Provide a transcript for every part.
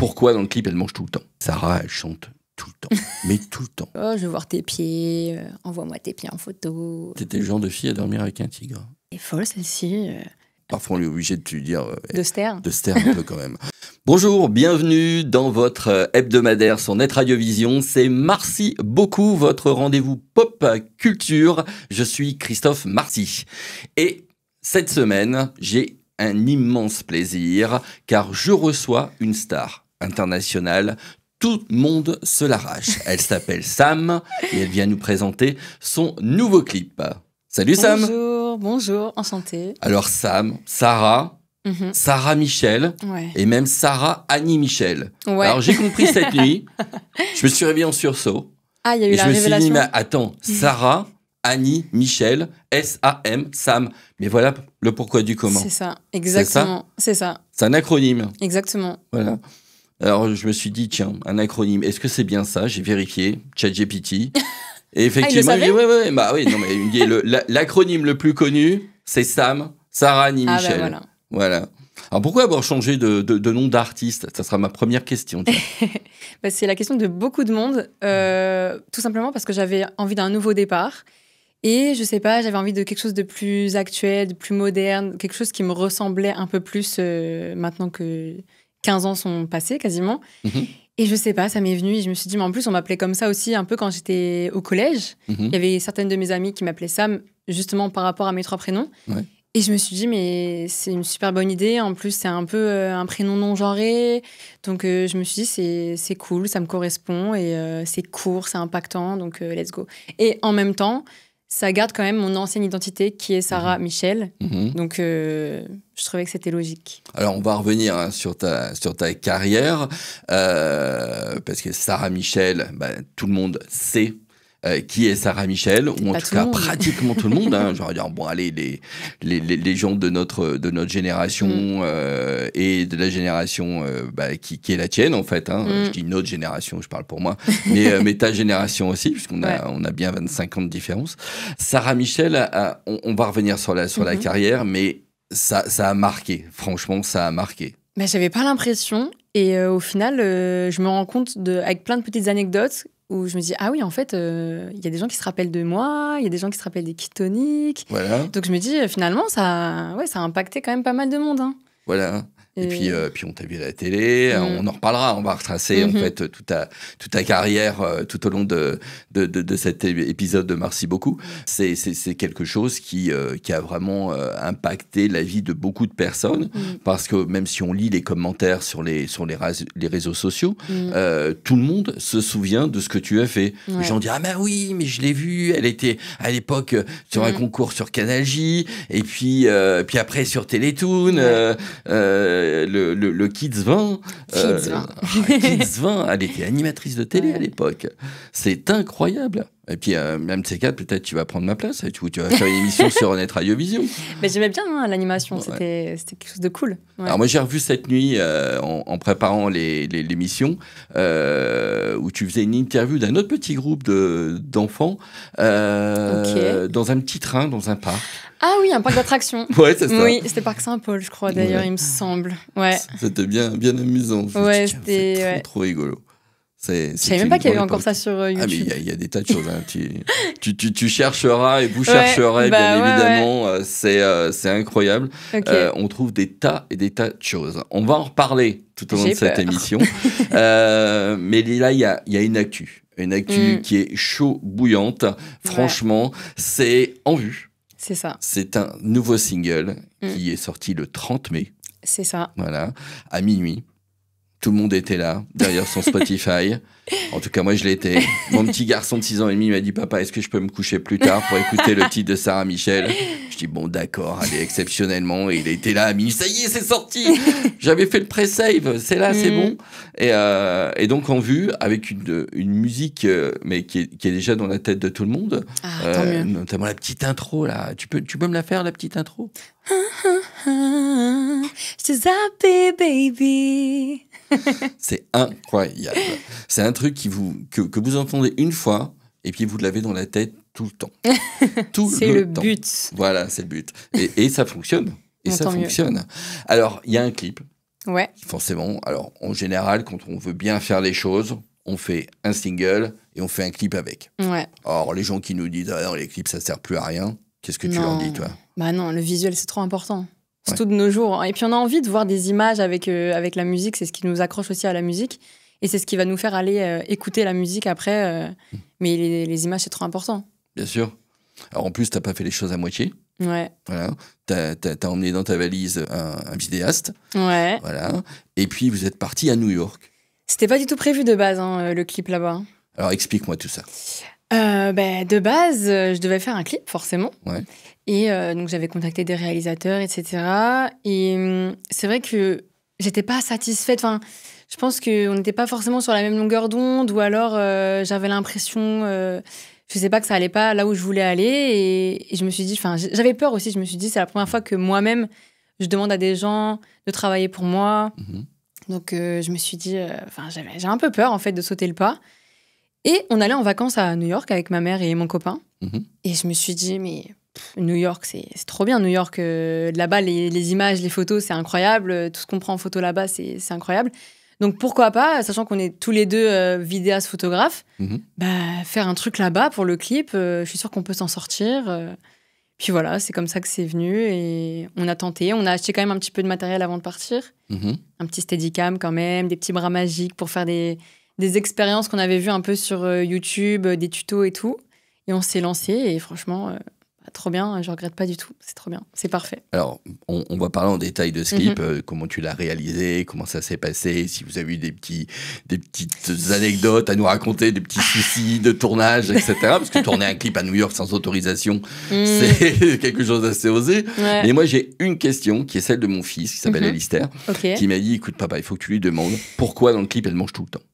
Pourquoi dans le clip elle mange tout le temps? Sarah, elle chante tout le temps, mais tout le temps. Oh, je veux voir tes pieds, envoie-moi tes pieds en photo. T'étais le genre de fille à dormir avec un tigre. Elle est folle celle-ci. Parfois on est obligé de te dire... De se taire. De se taire un peu quand même. Bonjour, bienvenue dans votre hebdomadaire sur Net Radiovision. C'est Marcy beaucoup, votre rendez-vous pop culture. Je suis Christophe Marcy. Et cette semaine, j'ai un immense plaisir car je reçois une star internationale. Tout le monde se l'arrache. Elle s'appelle Sam et elle vient nous présenter son nouveau clip. Salut Sam. Bonjour, enchantée. Alors Sam, Sarah... Sarah Michel et même Sarah Annie Michel. Ouais. Alors j'ai compris cette nuit, je me suis réveillé en sursaut. Ah, il y a eu la révélation. Je me suis dit, mais attends, Sarah, Annie, Michel, S-A-M, Sam. Mais voilà le pourquoi du comment. C'est ça, exactement. C'est ça. C'est un acronyme. Exactement. Voilà. Alors je me suis dit, tiens, un acronyme, est-ce que c'est bien ça? J'ai vérifié, ChatGPT. Et effectivement, non, mais il me dit, l'acronyme le plus connu, c'est Sam, Sarah, Annie, Michel. Voilà. Alors pourquoi avoir changé de nom d'artiste? Ça sera ma première question. C'est la question de beaucoup de monde. Tout simplement parce que j'avais envie d'un nouveau départ. Et je sais pas, j'avais envie de quelque chose de plus actuel, de plus moderne, quelque chose qui me ressemblait un peu plus maintenant que 15 ans sont passés quasiment. Et je sais pas, ça m'est venu et je me suis dit, mais en plus on m'appelait comme ça aussi un peu quand j'étais au collège. Il y avait certaines de mes amies qui m'appelaient Sam justement par rapport à mes 3 prénoms. Ouais. Et je me suis dit, mais c'est une super bonne idée. En plus, c'est un peu un prénom non-genré. Donc, je me suis dit, c'est cool, ça me correspond. Et c'est court, c'est impactant. Donc, let's go. Et en même temps, ça garde quand même mon ancienne identité qui est Sarah Michel. Donc, je trouvais que c'était logique. Alors, on va revenir sur ta carrière. Parce que Sarah Michel, tout le monde sait qui est Sarah Michel, ou en tout cas pratiquement tout le monde. Je vais dire, bon, allez, les gens de notre génération et de la génération qui est la tienne, en fait. Je dis notre génération, je parle pour moi, mais ta génération aussi, puisqu'on a bien 25 ans de différence. Sarah Michel, on va revenir sur la carrière, mais ça a marqué. Franchement, ça a marqué. Mais j'avais pas l'impression. Et au final, je me rends compte, avec plein de petites anecdotes, où je me dis, ah oui, en fait, y a des gens qui se rappellent de moi, il y a des gens qui se rappellent des Ketoniques. Voilà. Donc je me dis, finalement, ça a impacté quand même pas mal de monde. Voilà. Et puis on t'a vu à la télé, on en reparlera, on va retracer en fait toute ta carrière tout au long de cet épisode de Merci beaucoup. C'est quelque chose qui a vraiment impacté la vie de beaucoup de personnes, parce que même si on lit les commentaires sur les réseaux sociaux, tout le monde se souvient de ce que tu as fait. Les gens disent, ah ben oui, mais je l'ai vue, elle était à l'époque sur un concours sur Canal J, et puis après sur Télétoon, le Kids 20. Kids 20, elle était animatrice de télé à l'époque. C'est incroyable. Et puis, même ces quatre, peut-être tu vas prendre ma place. Tu vas faire une émission sur Net Radiovision. J'aimais bien l'animation, c'était quelque chose de cool. Ouais. Alors moi, j'ai revu cette nuit, en préparant l'émission, où tu faisais une interview d'un autre petit groupe d'enfants dans un petit train, dans un parc. Ah oui, un parc d'attractions. Ouais, c'est ça. Oui, c'était Parc Saint-Paul, je crois, d'ailleurs, il me semble. Ouais. C'était bien amusant. Ouais, c'était trop rigolo. Je savais même pas qu'il y avait encore ça sur YouTube. Ah, mais il y a des tas de choses. Tu chercheras et vous chercherez, bien évidemment. C'est incroyable. Okay. On trouve des tas et des tas de choses. On va en reparler tout au long de cette émission. Mais là, il y a une actu. Une actu qui est chaud bouillante. Franchement, c'est en vue. C'est ça. C'est un nouveau single qui est sorti le 30 mai. C'est ça. Voilà, à minuit. Tout le monde était là, derrière son Spotify. En tout cas, moi, je l'étais. Mon petit garçon de 6 ans et demi m'a dit, papa, est-ce que je peux me coucher plus tard pour écouter le titre de Sarah Michel? Je dis, bon, d'accord, allez, exceptionnellement. Et il était là à minuit. Ça y est, c'est sorti. J'avais fait le pré-save. C'est là, c'est bon. Et donc, en vue, avec une musique, mais qui est déjà dans la tête de tout le monde. Tant mieux. Notamment la petite intro, là. Tu peux me la faire, la petite intro? She's happy, baby. C'est incroyable. C'est un truc que vous entendez une fois et puis vous l'avez dans la tête tout le temps. C'est le but. Voilà, c'est le but. Et ça fonctionne. Et ça fonctionne. Alors, il y a un clip Ouais. Forcément. Alors, en général, quand on veut bien faire les choses, on fait un single et on fait un clip avec. Ouais. Alors, les gens qui nous disent « Ah non, les clips, ça sert plus à rien », qu'est-ce que tu leur dis, toi? Bah non, le visuel, c'est trop important. Surtout de nos jours. Et puis, on a envie de voir des images avec la musique. C'est ce qui nous accroche aussi à la musique. Et c'est ce qui va nous faire aller écouter la musique après. Mais les images, c'est trop important. Bien sûr. Alors, en plus, t'as pas fait les choses à moitié. Ouais. Voilà. T'as emmené dans ta valise un vidéaste. Ouais. Voilà. Et puis, vous êtes parti à New York. C'était pas du tout prévu de base, le clip là-bas. Alors, explique-moi tout ça. De base, je devais faire un clip, forcément. Ouais. Et donc, j'avais contacté des réalisateurs, etc. Et c'est vrai que j'étais pas satisfaite. Enfin, je pense qu'on n'était pas forcément sur la même longueur d'onde, ou alors j'avais l'impression, je sais pas, que ça allait pas là où je voulais aller. Et je me suis dit, enfin, j'avais peur aussi. Je me suis dit, c'est la première fois que moi-même, je demande à des gens de travailler pour moi. Mm-hmm. Donc, je me suis dit, j'ai un peu peur, en fait, de sauter le pas. Et on allait en vacances à New York avec ma mère et mon copain. Mm-hmm. Et je me suis dit, mais New York, c'est trop bien. New York, là-bas, les images, les photos, c'est incroyable. Tout ce qu'on prend en photo là-bas, c'est incroyable. Donc, pourquoi pas, sachant qu'on est tous les deux vidéastes, photographes, faire un truc là-bas pour le clip. Je suis sûre qu'on peut s'en sortir. Puis voilà, c'est comme ça que c'est venu. Et on a tenté. On a acheté quand même un petit peu de matériel avant de partir. Un petit Steadicam quand même, des petits bras magiques pour faire des expériences qu'on avait vues un peu sur YouTube, des tutos et tout. Et on s'est lancé et franchement, trop bien, je regrette pas du tout. C'est trop bien, c'est parfait. Alors, on va parler en détail de ce clip, comment tu l'as réalisé, comment ça s'est passé, si vous avez eu des petites anecdotes à nous raconter, des petits soucis de tournage, etc. Parce que tourner un clip à New York sans autorisation, c'est quelque chose d'assez osé. Ouais. Mais moi, j'ai une question qui est celle de mon fils, qui s'appelle Alistair, qui m'a dit, écoute papa, il faut que tu lui demandes pourquoi dans le clip elle mange tout le temps.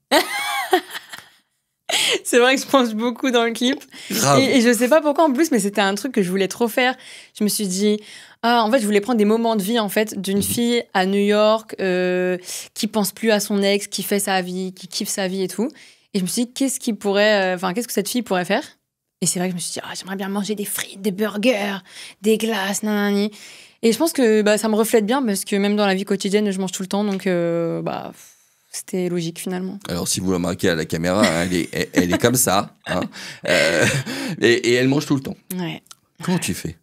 C'est vrai que je pense beaucoup dans le clip. Et je sais pas pourquoi en plus, mais c'était un truc que je voulais trop faire. Je me suis dit, en fait, je voulais prendre des moments de vie en fait d'une fille à New York qui pense plus à son ex, qui fait sa vie, qui kiffe sa vie et tout. Et je me suis dit, qu'est-ce que cette fille pourrait faire? Et c'est vrai que je me suis dit, j'aimerais bien manger des frites, des burgers, des glaces, nanani. Et je pense que ça me reflète bien parce que même dans la vie quotidienne, je mange tout le temps, donc c'était logique finalement. Alors si vous le remarquez à la caméra, hein, elle est comme ça, hein, et elle mange tout le temps. Ouais. Comment tu fais?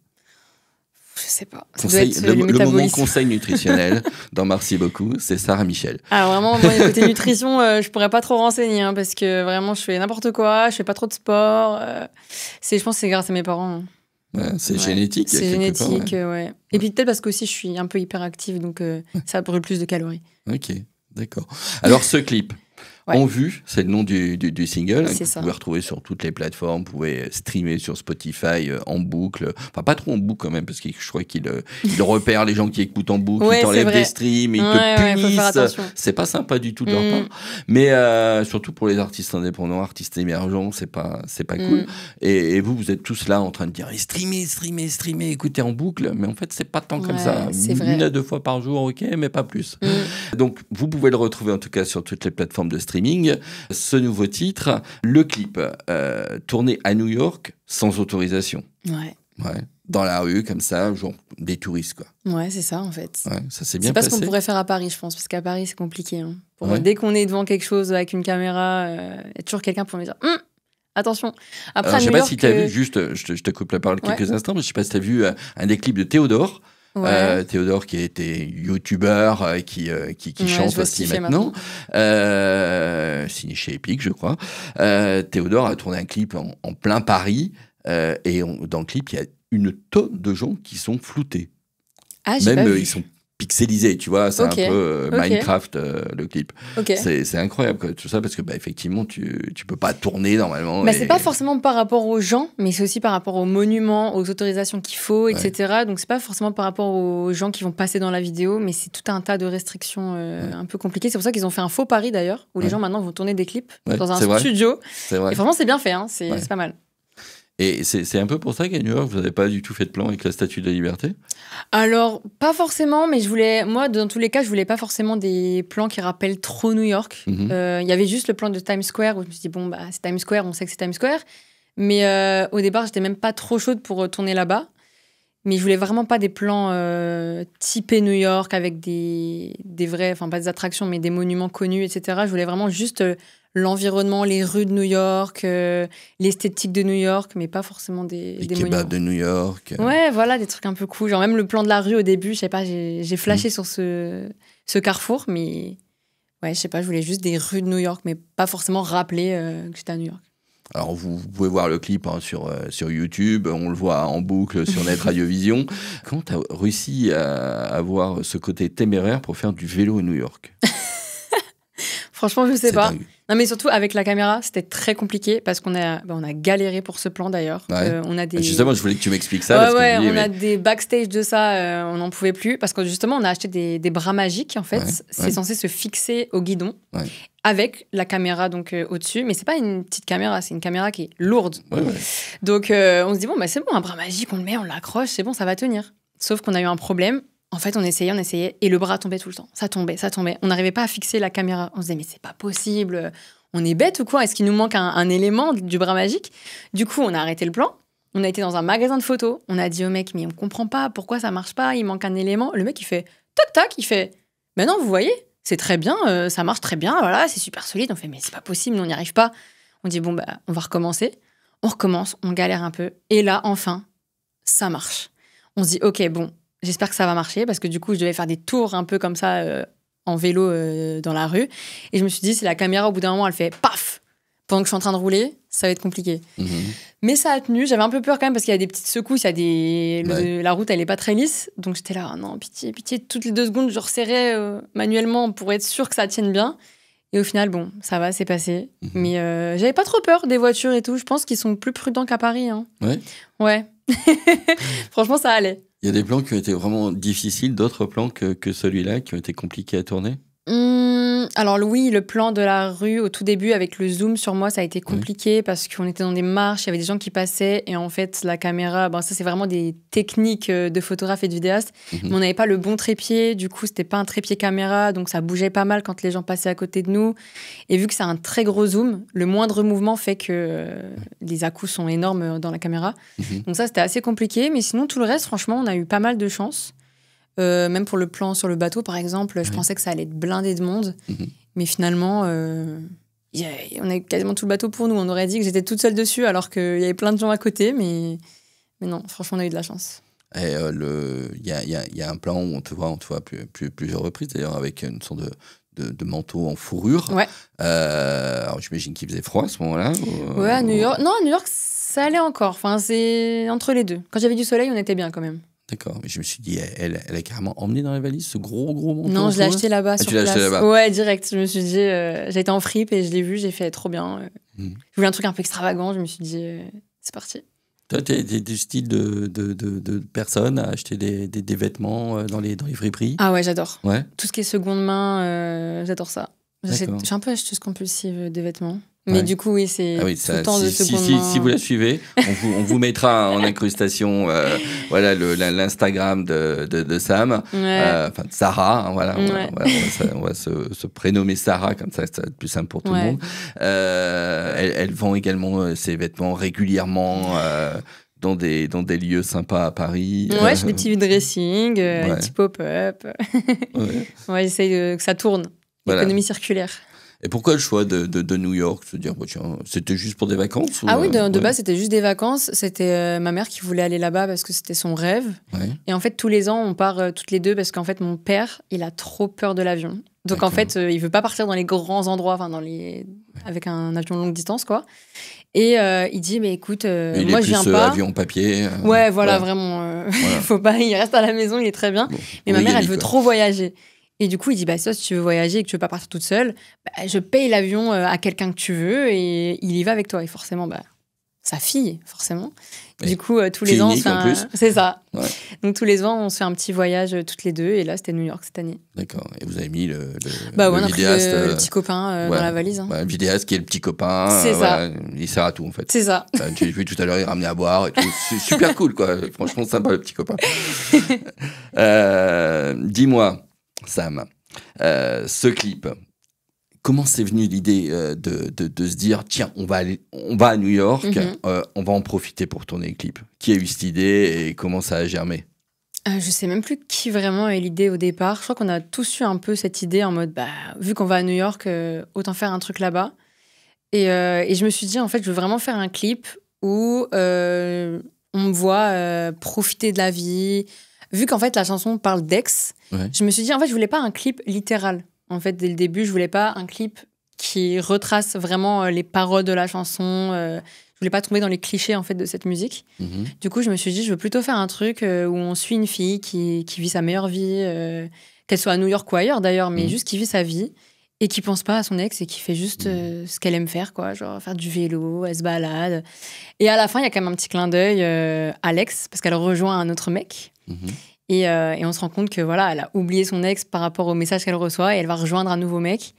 Je sais pas. Le moment conseil nutritionnel dans Merci beaucoup, c'est Sarah Michel. Alors vraiment, moi, côté nutrition, je pourrais pas trop renseigner hein, parce que vraiment, je fais n'importe quoi, je fais pas trop de sport. Je pense que c'est grâce à mes parents. Hein. Ouais, c'est génétique. C'est génétique, ouais. Et puis peut-être parce qu'aussi je suis un peu hyperactive, donc ça brûle plus de calories. Ok, d'accord. Alors ce clip, On Vu, c'est le nom du single, que vous pouvez retrouver sur toutes les plateformes, vous pouvez streamer sur Spotify en boucle, enfin pas trop en boucle quand même, parce que je crois qu'il repère les gens qui écoutent en boucle, il t'enlève des streams, il te punissent, c'est pas sympa du tout de leur part, mais surtout pour les artistes indépendants, artistes émergents, c'est pas cool, et vous êtes tous là en train de dire streamer, écoutez en boucle, mais en fait c'est pas tant comme ça, 1 à 2 fois par jour, ok, mais pas plus. Donc vous pouvez le retrouver en tout cas sur toutes les plateformes de streaming. Ce nouveau titre, le clip tourné à New York sans autorisation. Ouais. Dans la rue, comme ça, genre des touristes, quoi. Ouais, c'est ça, en fait. Ouais, ça s'est bien passé. C'est pas ce qu'on pourrait faire à Paris, je pense, parce qu'à Paris, c'est compliqué. Hein. Dès qu'on est devant quelque chose avec une caméra, il y a toujours quelqu'un pour me dire attention. Après, je sais pas si tu as vu, juste, je te coupe la parole quelques instants, mais je sais pas si tu as vu un des clips de Théodore. Théodore qui était youtubeur, qui chante aussi maintenant, signé chez Epic je crois. Théodore a tourné un clip en plein Paris et dans le clip il y a une tonne de gens qui sont floutés. Même ils sont pixelisés, tu vois, c'est un peu Minecraft le clip. C'est incroyable quoi, tout ça parce que effectivement tu peux pas tourner normalement. C'est pas forcément par rapport aux gens, mais c'est aussi par rapport aux monuments, aux autorisations qu'il faut, etc. Donc c'est pas forcément par rapport aux gens qui vont passer dans la vidéo, mais c'est tout un tas de restrictions un peu compliquées. C'est pour ça qu'ils ont fait un faux pari d'ailleurs, où les gens maintenant vont tourner des clips dans un studio. C'est vrai. Et franchement c'est bien fait, hein. C'est pas mal. Et c'est un peu pour ça qu'à New York, vous n'avez pas du tout fait de plan avec la Statue de la Liberté? Alors, pas forcément, mais moi, dans tous les cas, je voulais pas forcément des plans qui rappellent trop New York. Il y avait juste le plan de Times Square, où je me suis dit, c'est Times Square, on sait que c'est Times Square. Mais au départ, j'étais même pas trop chaude pour tourner là-bas. Mais je voulais vraiment pas des plans typés New York avec des vrais, enfin pas des attractions, mais des monuments connus, etc. Je voulais vraiment juste l'environnement, les rues de New York, l'esthétique de New York, mais pas forcément des kebabs monuments. de New York. Ouais, voilà, des trucs un peu cool. Genre même le plan de la rue au début, je sais pas, j'ai flashé sur ce carrefour, mais ouais, je sais pas, je voulais juste des rues de New York, mais pas forcément rappeler que j'étais à New York. Alors, vous pouvez voir le clip sur YouTube, on le voit en boucle sur Net Radiovision. Comment tu as réussi à avoir ce côté téméraire pour faire du vélo à New York? Franchement, je sais pas. Dingue. Non, mais surtout avec la caméra, c'était très compliqué parce qu'on a galéré pour ce plan d'ailleurs. Ouais. On a des... Justement, je voulais que tu m'expliques ça. On a des backstage de ça, on n'en pouvait plus parce que justement, on a acheté des bras magiques en fait. Ouais, c'est censé se fixer au guidon avec la caméra donc au-dessus. Mais c'est pas une petite caméra, c'est une caméra qui est lourde. Ouais. Donc on se dit, bon, bah, c'est bon, un bras magique, on le met, on l'accroche, c'est bon, ça va tenir. Sauf qu'on a eu un problème. En fait, on essayait, et le bras tombait tout le temps. Ça tombait. On n'arrivait pas à fixer la caméra. On se disait, mais c'est pas possible. On est bête ou quoi? Est-ce qu'il nous manque un élément du bras magique? Du coup, on a arrêté le plan. On a été dans un magasin de photos. On a dit au mec, mais on comprend pas pourquoi ça marche pas. Il manque un élément. Le mec, il fait toc toc. Il fait, mais non, vous voyez, c'est très bien. Ça marche très bien. Voilà, c'est super solide. On fait, mais c'est pas possible. On n'y arrive pas. On dit, bon, bah, on va recommencer. On recommence. On galère un peu. Et là, enfin, ça marche. On se dit, ok, bon. J'espère que ça va marcher parce que du coup, je devais faire des tours un peu comme ça en vélo dans la rue. Et je me suis dit, si la caméra, au bout d'un moment, elle fait paf pendant que je suis en train de rouler, ça va être compliqué. Mais ça a tenu. J'avais un peu peur quand même parce qu'il y a des petites secousses, la route, elle n'est pas très lisse. Donc j'étais là, non, pitié, pitié. Toutes les 2 secondes, je resserrais manuellement pour être sûre que ça tienne bien. Et au final, bon, ça va, c'est passé. Mais j'avais pas trop peur des voitures et tout. Je pense qu'ils sont plus prudents qu'à Paris. Hein. Ouais. Franchement, ça allait. Il y a des plans qui ont été vraiment difficiles, d'autres plans que celui-là qui ont été compliqués à tourner? Alors oui, le plan de la rue au tout début avec le zoom sur moi, ça a été compliqué parce qu'on était dans des marches, il y avait des gens qui passaient et en fait la caméra, ça c'est vraiment des techniques de photographe et de vidéaste, mais on n'avait pas le bon trépied, du coup c'était pas un trépied caméra, donc ça bougeait pas mal quand les gens passaient à côté de nous. Et vu que c'est un très gros zoom, le moindre mouvement fait que les à-coups sont énormes dans la caméra. Donc ça c'était assez compliqué, mais sinon tout le reste, franchement, on a eu pas mal de chance. Même pour le plan sur le bateau, par exemple, je pensais que ça allait être blindé de monde. Mais finalement, on a eu quasiment tout le bateau pour nous. On aurait dit que j'étais toute seule dessus alors qu'il y avait plein de gens à côté. Mais non, franchement, on a eu de la chance. Et il y a un plan où on te voit plusieurs reprises, d'ailleurs, avec une sorte de manteau en fourrure. Ouais. Alors, j'imagine qu'il faisait froid à ce moment-là. Ouais, à New York. Non, à New York, ça allait encore. Enfin, c'est entre les deux. Quand j'avais du soleil, on était bien quand même. D'accord, mais je me suis dit, elle a carrément emmené dans la valise ce gros manteau. Non, je l'ai acheté là-bas sur tu l'as place. acheté là-bas. Ouais, direct. Je me suis dit, j'ai été en fripe et je l'ai vu, j'ai fait trop bien. Je voulais un truc un peu extravagant, je me suis dit, c'est parti. Toi, t'es du style de personne à acheter des vêtements dans les friperies? Ah ouais, j'adore. Ouais. Tout ce qui est seconde main, j'adore ça. Je suis un peu acheteuse compulsive de vêtements. Mais du coup, oui, c'est tout le temps de seconde main. Si vous la suivez, on vous mettra en incrustation voilà, l'Instagram de Sam, enfin de Sarah. Hein, voilà, on va se prénommer Sarah, comme ça, c'est plus simple pour tout le monde. Elle vend également ses vêtements régulièrement dans des lieux sympas à Paris. Ouais, je fais des petits dressing, des petits pop-up. J'essaye que ça tourne. L'économie circulaire. Et pourquoi le choix de New York? Se dire, tiens, c'était juste pour des vacances ou, oui, de base, c'était juste des vacances. C'était ma mère qui voulait aller là-bas parce que c'était son rêve. Et en fait, tous les ans, on part toutes les deux parce qu'en fait, mon père, il a trop peur de l'avion. Donc en fait, il veut pas partir dans les grands endroits, avec un avion longue distance, quoi. Et il dit, mais écoute, moi je viens pas. Avion papier. Ouais, voilà, vraiment. Faut pas, il reste à la maison, il est très bien. Bon, mais ma mère, elle veut trop voyager. Et du coup, il dit, si tu veux voyager et que tu veux pas partir toute seule, je paye l'avion à quelqu'un que tu veux et il y va avec toi. Et forcément, sa fille, forcément. Et du coup, tous les ans, on se fait c'est ça. Ouais. Donc, tous les ans, on se fait un petit voyage toutes les deux. Et là, c'était New York cette année. D'accord. Et vous avez mis le on a pris le petit copain dans la valise. Hein. Le vidéaste qui est le petit copain. C'est ça. Il sert à tout, en fait. C'est ça. J'ai vu tout à l'heure, il ramenait à boire et tout. C'est super cool, quoi. Franchement, sympa, le petit copain. Dis-moi, Sam, ce clip, comment c'est venu l'idée de se dire, tiens, on va à New York, on va en profiter pour tourner le clip? Qui a eu cette idée et comment ça a germé? Je sais même plus qui vraiment a eu l'idée au départ. Je crois qu'on a tous eu un peu cette idée en mode, vu qu'on va à New York, autant faire un truc là-bas. Et je me suis dit, en fait, je veux vraiment faire un clip où on me voit profiter de la vie. Vu qu'en fait, la chanson parle d'ex, je me suis dit, en fait, je voulais pas un clip littéral. En fait, dès le début, je voulais pas un clip qui retrace vraiment les paroles de la chanson. Je voulais pas tomber dans les clichés en fait de cette musique. Du coup, je me suis dit, je veux plutôt faire un truc où on suit une fille qui vit sa meilleure vie, qu'elle soit à New York ou ailleurs d'ailleurs, mais juste qui vit sa vie et qui pense pas à son ex et qui fait juste ce qu'elle aime faire, quoi, genre faire du vélo, elle se balade. Et à la fin, il y a quand même un petit clin d'œil à l'ex parce qu'elle rejoint un autre mec. Et on se rend compte que voilà, elle a oublié son ex par rapport au message qu'elle reçoit et elle va rejoindre un nouveau mec.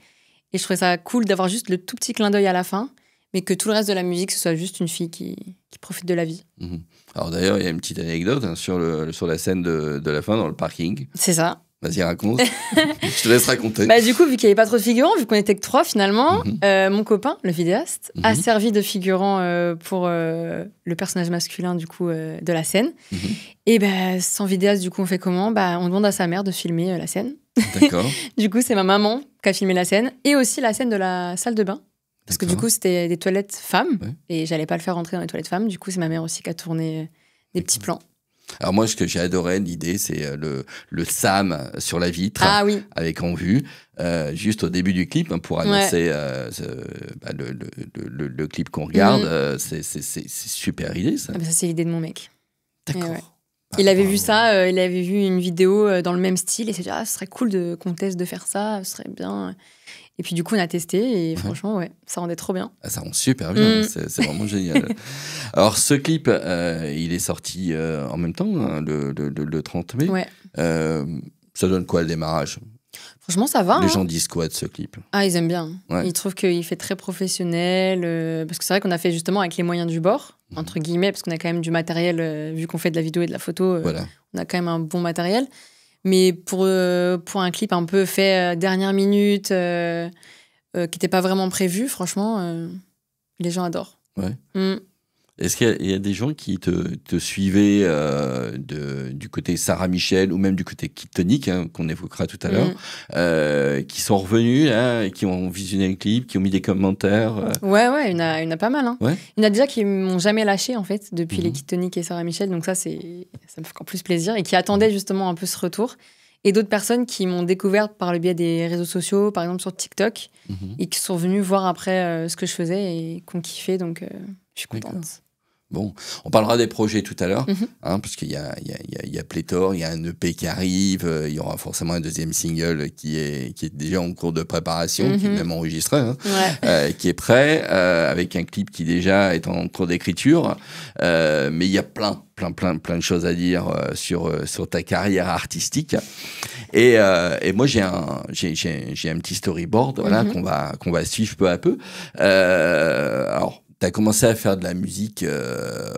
Et je trouvais ça cool d'avoir juste le tout petit clin d'œil à la fin, mais que tout le reste de la musique, ce soit juste une fille qui profite de la vie. Alors d'ailleurs, il y a une petite anecdote sur la scène de la fin dans le parking. C'est ça. Vas-y, raconte. Je te laisse raconter. Du coup, vu qu'il n'y avait pas trop de figurants, vu qu'on était que 3 finalement, mon copain, le vidéaste, a servi de figurant pour le personnage masculin du coup de la scène. Et sans vidéaste, du coup, on fait comment? On demande à sa mère de filmer la scène. D'accord. Du coup, c'est ma maman qui a filmé la scène et aussi la scène de la salle de bain. Parce que du coup, c'était des toilettes femmes et j'allais pas le faire rentrer dans les toilettes femmes. Du coup, c'est ma mère aussi qui a tourné des petits plans. Alors moi, ce que j'ai adoré, l'idée, c'est le Sam sur la vitre, avec en vue, juste au début du clip, pour annoncer le clip qu'on regarde. C'est super idée, ça. Ça, c'est l'idée de mon mec. D'accord. Il avait vu ça, il avait vu une vidéo dans le même style et s'est dit, ce serait cool qu'on teste de faire ça, ce serait bien. Et puis du coup, on a testé et franchement, ça rendait trop bien. Ça rend super bien, c'est vraiment génial. Alors, ce clip, il est sorti en même temps, hein, le 30 mai. Ça donne quoi le démarrage? Franchement, ça va. Les gens disent quoi de ce clip? Ils aiment bien. Ils trouvent qu'il fait très professionnel. Parce que c'est vrai qu'on a fait justement avec les moyens du bord, entre guillemets, parce qu'on a quand même du matériel, vu qu'on fait de la vidéo et de la photo, on a quand même un bon matériel. Mais pour un clip un peu fait dernière minute, qui n'était pas vraiment prévu, franchement, les gens adorent. Est-ce qu'il y a des gens qui te suivaient du côté Sarah Michel ou même du côté Kid Tonic, qu'on évoquera tout à l'heure, qui sont revenus et qui ont visionné le clip, qui ont mis des commentaires il y en a pas mal. Il y en a déjà qui m'ont jamais lâché en fait depuis les Kid Tonic et Sarah Michel, donc ça me fait encore plus plaisir et qui attendaient justement un peu ce retour. Et d'autres personnes qui m'ont découverte par le biais des réseaux sociaux, par exemple sur TikTok, et qui sont venues voir après ce que je faisais et qui ont kiffé, donc je suis contente. D'accord. Bon, on parlera des projets tout à l'heure, parce qu'il y a pléthore, il y a un EP qui arrive, il y aura forcément un deuxième single qui est déjà en cours de préparation, qui est même enregistré, qui est prêt, avec un clip qui déjà est en cours d'écriture, mais il y a plein de choses à dire sur ta carrière artistique. Et moi j'ai un petit storyboard qu'on va suivre peu à peu. Alors tu as commencé à faire de la musique,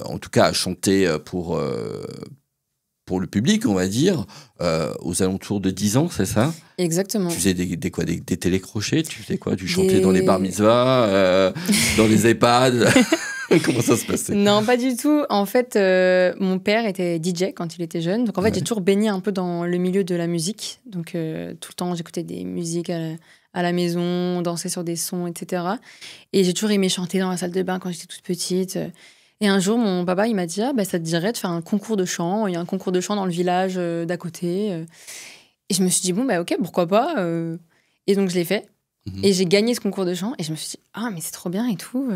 en tout cas à chanter pour le public, on va dire, aux alentours de 10 ans, c'est ça? Exactement. Tu faisais des télécrochets? Tu faisais quoi? Tu chantais dans les bar mitzvahs, dans les EHPAD? Comment ça se passait? Non, pas du tout. En fait, mon père était DJ quand il était jeune. Donc en fait, j'ai toujours baigné un peu dans le milieu de la musique. Donc tout le temps, j'écoutais des musiques à la maison, danser sur des sons, etc. Et j'ai toujours aimé chanter dans la salle de bain quand j'étais toute petite. Et un jour, mon papa, il m'a dit, ça te dirait de faire un concours de chant. Il y a un concours de chant dans le village d'à côté. Et je me suis dit, ok, pourquoi pas. Et donc, je l'ai fait. Et j'ai gagné ce concours de chant. Et je me suis dit, mais c'est trop bien et tout.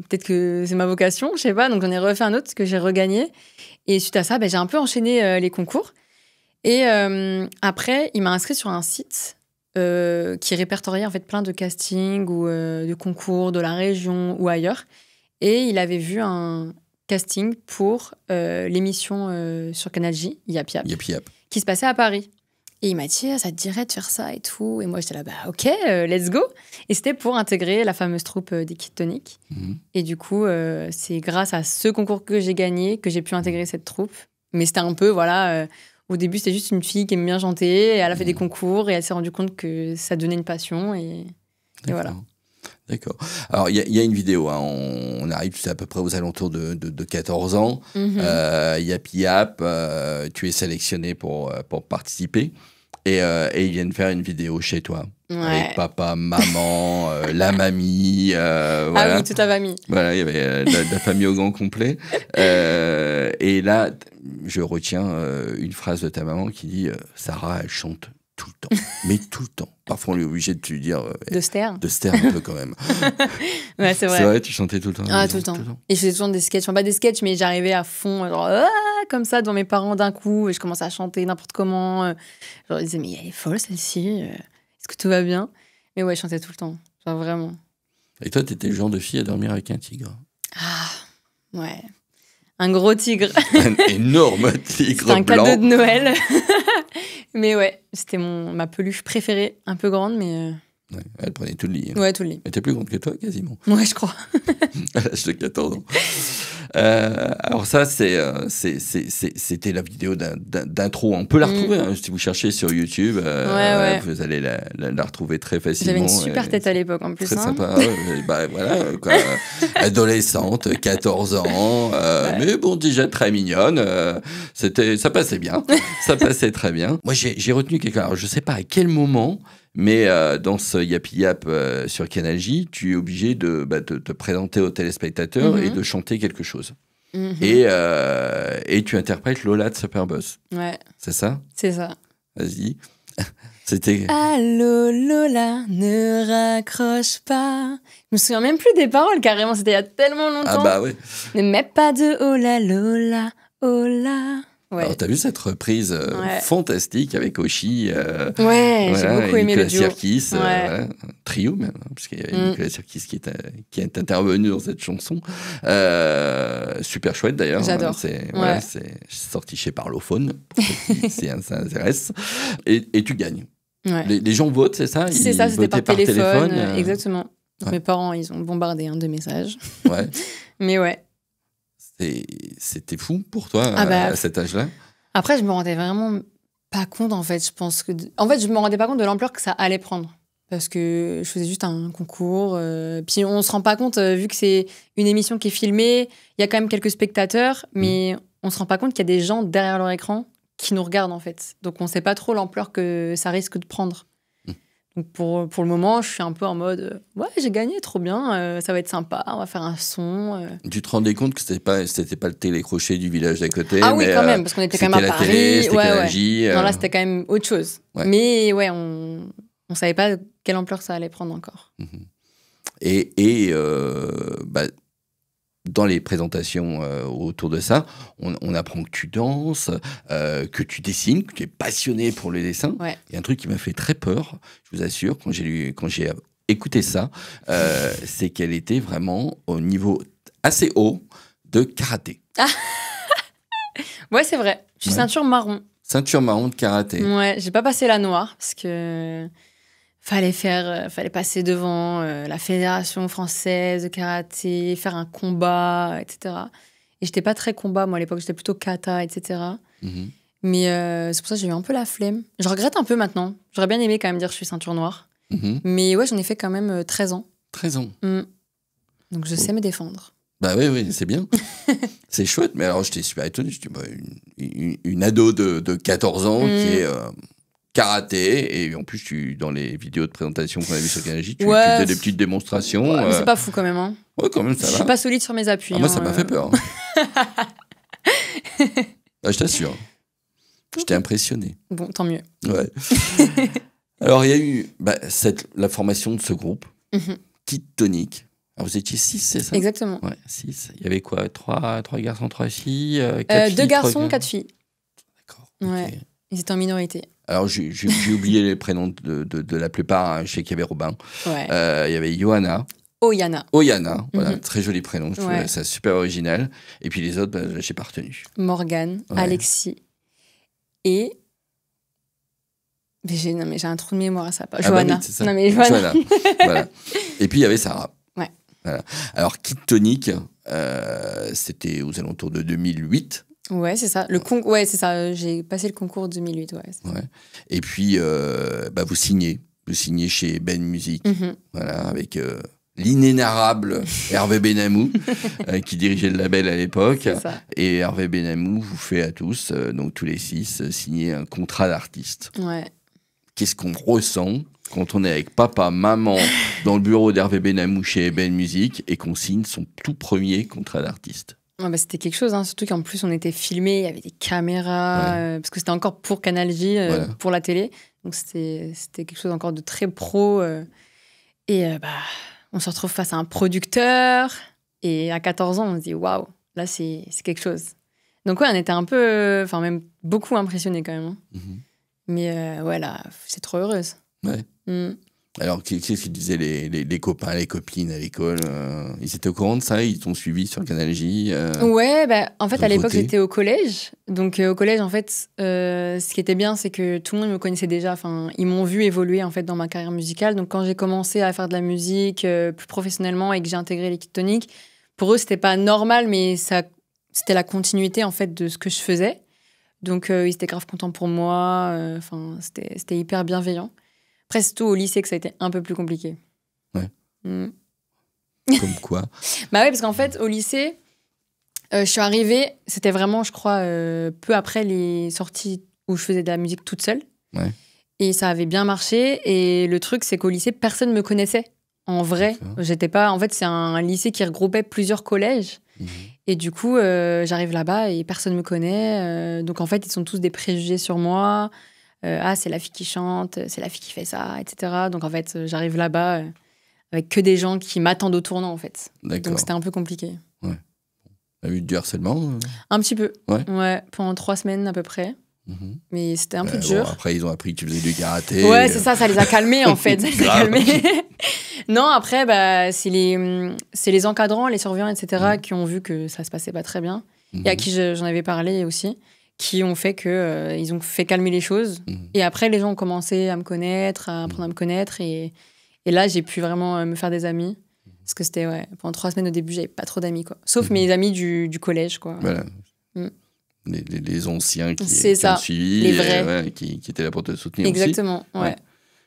Peut-être que c'est ma vocation, je sais pas. Donc, j'en ai refait un autre que j'ai regagné. Et suite à ça, j'ai un peu enchaîné les concours. Et après, il m'a inscrit sur un site qui répertoriait en fait plein de castings ou de concours de la région ou ailleurs. Et il avait vu un casting pour l'émission sur Canal J, Yap Yap, qui se passait à Paris. Et il m'a dit, ça te dirait de faire ça et tout. Et moi, j'étais là, ok, let's go. Et c'était pour intégrer la fameuse troupe des Kid Tonic. Et du coup, c'est grâce à ce concours que j'ai gagné que j'ai pu intégrer cette troupe. Mais c'était un peu, au début, c'était juste une fille qui aime bien chanter. Et elle a fait des concours et elle s'est rendue compte que ça donnait une passion. Et Et voilà. D'accord. Alors, il y a une vidéo, hein, on arrive à peu près aux alentours de 14 ans. Yapi Yap, tu es sélectionné pour participer. Et ils viennent faire une vidéo chez toi. Avec papa, maman, la mamie. Voilà. Ah oui, toute la famille. Voilà, il y avait la famille au grand complet. Et là, je retiens une phrase de ta maman qui dit Sarah, elle chante tout le temps. Mais tout le temps. Parfois, on est obligé de te dire... de se taire. De se taire un peu quand même. Ouais, c'est vrai. C'est vrai, tu chantais tout le temps. Ah, tout le temps. Et je faisais toujours des sketchs. Enfin, pas des sketchs, mais j'arrivais à fond, genre, comme ça, devant mes parents d'un coup. Et je commençais à chanter n'importe comment. Genre, ils disaient, mais elle est folle, celle-ci. Est-ce que tout va bien? Mais ouais, je chantais tout le temps. Genre, vraiment. Et toi, t'étais le genre de fille à dormir avec un tigre? Ah, ouais. Un gros tigre. Un énorme tigre blanc. Un cadeau de Noël. Mais ouais, c'était ma peluche préférée. Un peu grande, mais... Ouais, elle prenait tout le lit. Ouais, tout le lit. Elle était plus grande que toi, quasiment. Ouais, je crois. À l'âge de 14 ans. Alors ça, c'était la vidéo d'intro. On peut la retrouver, hein, si vous cherchez sur YouTube. Vous allez la retrouver très facilement. J'avais une super tête à l'époque, en plus. Très sympa. Voilà, quoi. Adolescente, 14 ans. Mais bon, déjà très mignonne. Ça passait bien. Ça passait très bien. Moi, j'ai retenu quelque chose. Alors, je sais pas à quel moment... Mais dans ce Yapi Yap sur Canal J, tu es obligé de te présenter aux téléspectateurs et de chanter quelque chose. Et tu interprètes Lola de Superbuzz. Ouais. C'est ça? C'est ça. Vas-y. C'était... Allô Lola, ne raccroche pas. Je me souviens même plus des paroles, carrément. C'était il y a tellement longtemps. Ah bah oui. Ne mets pas de oh là Lola, oh là. Ouais. Alors, t'as vu cette reprise fantastique avec Oshi ouais, j'ai beaucoup aimé le duo. Nicolas Sirkis, trio même, hein, parce qu'il y a Nicolas Sirkis qui est intervenu dans cette chanson. Super chouette d'ailleurs. J'adore. C'est sorti chez Parlophone, pour ceux qui s'y intéressent. Et tu gagnes. Ouais. Les gens votent, c'est ça? C'est ça, c'était par téléphone. Exactement. Donc, mes parents, ils ont bombardé de messages. Ouais. Mais ouais. C'était fou pour toi à cet âge-là? Après, je me rendais vraiment pas compte, en fait. Je me rendais pas compte de l'ampleur que ça allait prendre. Parce que je faisais juste un concours. Puis on se rend pas compte, vu que c'est une émission qui est filmée, il y a quand même quelques spectateurs, mais on se rend pas compte qu'il y a des gens derrière leur écran qui nous regardent, en fait. Donc on sait pas trop l'ampleur que ça risque de prendre. Donc pour le moment, je suis un peu en mode ouais, j'ai gagné, trop bien, ça va être sympa, on va faire un son. Tu te rendais compte que c'était pas le télécrochet du village d'à côté? Ah oui, quand même, parce qu'on était quand même à Paris. Télé, c'était Canal J. Non, là, c'était quand même autre chose. Ouais. Mais ouais, on savait pas quelle ampleur ça allait prendre encore. Et dans les présentations autour de ça, on apprend que tu danses, que tu dessines, que tu es passionné pour le dessin. Ouais. Il y a un truc qui m'a fait très peur, je vous assure, quand j'ai écouté ça, c'est qu'elle était vraiment au niveau assez haut de karaté. Ah. Ouais, c'est vrai. Je suis ceinture marron. Ceinture marron de karaté. Ouais, j'ai pas passé la noire parce que... fallait passer devant la Fédération française de karaté, faire un combat, etc. Et j'étais pas très combat, moi, à l'époque. J'étais plutôt kata, etc. Mais c'est pour ça que j'ai eu un peu la flemme. Je regrette un peu maintenant. J'aurais bien aimé quand même dire que je suis ceinture noire. Mais ouais, j'en ai fait quand même 13 ans. 13 ans. Donc je sais me défendre. Bah oui, c'est bien. C'est chouette. Mais alors, j'étais super étonné. Je dis, une ado de 14 ans qui est... karaté, et en plus dans les vidéos de présentation qu'on a vues sur Canal J, tu faisais des petites démonstrations. Ouais, mais c'est pas fou quand même. Hein. Ouais, quand même, ça va. Je suis pas solide sur mes appuis. Moi, ça m'a fait peur. Je t'assure. J'étais impressionné. Bon, tant mieux. Ouais. Alors, il y a eu la formation de ce groupe, Kid Tonic. Alors, vous étiez 6, c'est ça? Exactement. Ouais, 6. Il y avait quoi? 3 garçons, 3 filles? 2 garçons, 4 filles. D'accord. Ouais. Okay. Ils étaient en minorité. Alors, j'ai oublié les prénoms de la plupart. Hein. Je sais qu'il y avait Robin. Ouais. Il y avait Johanna. Oyana. Voilà, très joli prénom. Je trouvais ça super original. Et puis les autres, j'ai pas retenu. Morgane, Alexis et... Mais j'ai un trou de mémoire à ça. Johanna. Bah oui, ça. Non, mais Johanna. Voilà. Et puis il y avait Sarah. Ouais. Voilà. Alors, Kid Tonic, c'était aux alentours de 2008. Ouais, c'est ça. C'est ça. J'ai passé le concours 2008, ouais. Et puis, vous signez de signer chez Ben Music, voilà, avec l'inénarrable Hervé Benamou, qui dirigeait le label à l'époque. Et Hervé Benamou vous fait à tous, donc tous les 6, signer un contrat d'artiste. Ouais. Qu'est-ce qu'on ressent quand on est avec papa, maman, dans le bureau d'Hervé Benamou chez Ben Music et qu'on signe son tout premier contrat d'artiste? Ouais, bah, c'était quelque chose, hein, surtout qu'en plus on était filmés, il y avait des caméras, parce que c'était encore pour Canal J, pour la télé. Donc c'était quelque chose encore de très pro. On se retrouve face à un producteur. Et à 14 ans, on se dit waouh, là c'est quelque chose. Donc ouais, on était un peu, même beaucoup impressionnés quand même. Hein. Mais là, c'est trop heureuse. Ouais. Alors, qu'est-ce qu'ils disaient les copains, les copines à l'école? Ils étaient au courant de ça? Ils t'ont suivi sur Canal J? Ouais, en fait, à l'époque, j'étais au collège. Donc, au collège, en fait, ce qui était bien, c'est que tout le monde me connaissait déjà. Enfin, ils m'ont vu évoluer, en fait, dans ma carrière musicale. Donc, quand j'ai commencé à faire de la musique plus professionnellement et que j'ai intégré l'équipe Tonique, pour eux, c'était pas normal, mais c'était la continuité, en fait, de ce que je faisais. Donc, ils étaient grave contents pour moi. C'était hyper bienveillant. Après, c'est tout au lycée que ça a été un peu plus compliqué. Ouais. Comme quoi? Bah oui, parce qu'en fait, au lycée, je suis arrivée, c'était vraiment, je crois, peu après les sorties où je faisais de la musique toute seule. Ouais. Et ça avait bien marché. Et le truc, c'est qu'au lycée, personne ne me connaissait. En vrai, j'étais pas... En fait, c'est un lycée qui regroupait plusieurs collèges. Et du coup, j'arrive là-bas et personne ne me connaît. Donc, en fait, ils sont tous des préjugés sur moi. C'est la fille qui chante, c'est la fille qui fait ça, etc. Donc, en fait, j'arrive là-bas avec que des gens qui m'attendent au tournant, en fait. D'accord. Donc, c'était un peu compliqué. Ouais. T'as eu du harcèlement? Un petit peu. Ouais. Pendant 3 semaines à peu près. Mais c'était un peu dur. Bon, après, ils ont appris que tu faisais du karaté. Ouais, c'est ça les a calmés, en fait. Ça les a calmés. Non, après, c'est les encadrants, les surveillants, etc., qui ont vu que ça se passait pas très bien. Et à qui j'en avais parlé aussi, qui ont fait que ils ont fait calmer les choses. Et après, les gens ont commencé à me connaître, à apprendre à me connaître. Et là, j'ai pu vraiment me faire des amis. Parce que c'était, pendant 3 semaines au début, j'avais pas trop d'amis, quoi. Sauf mes amis du collège, quoi. Voilà. Les anciens qui ont suivi, les vrais. qui étaient là pour te soutenir. Exactement, aussi. ouais.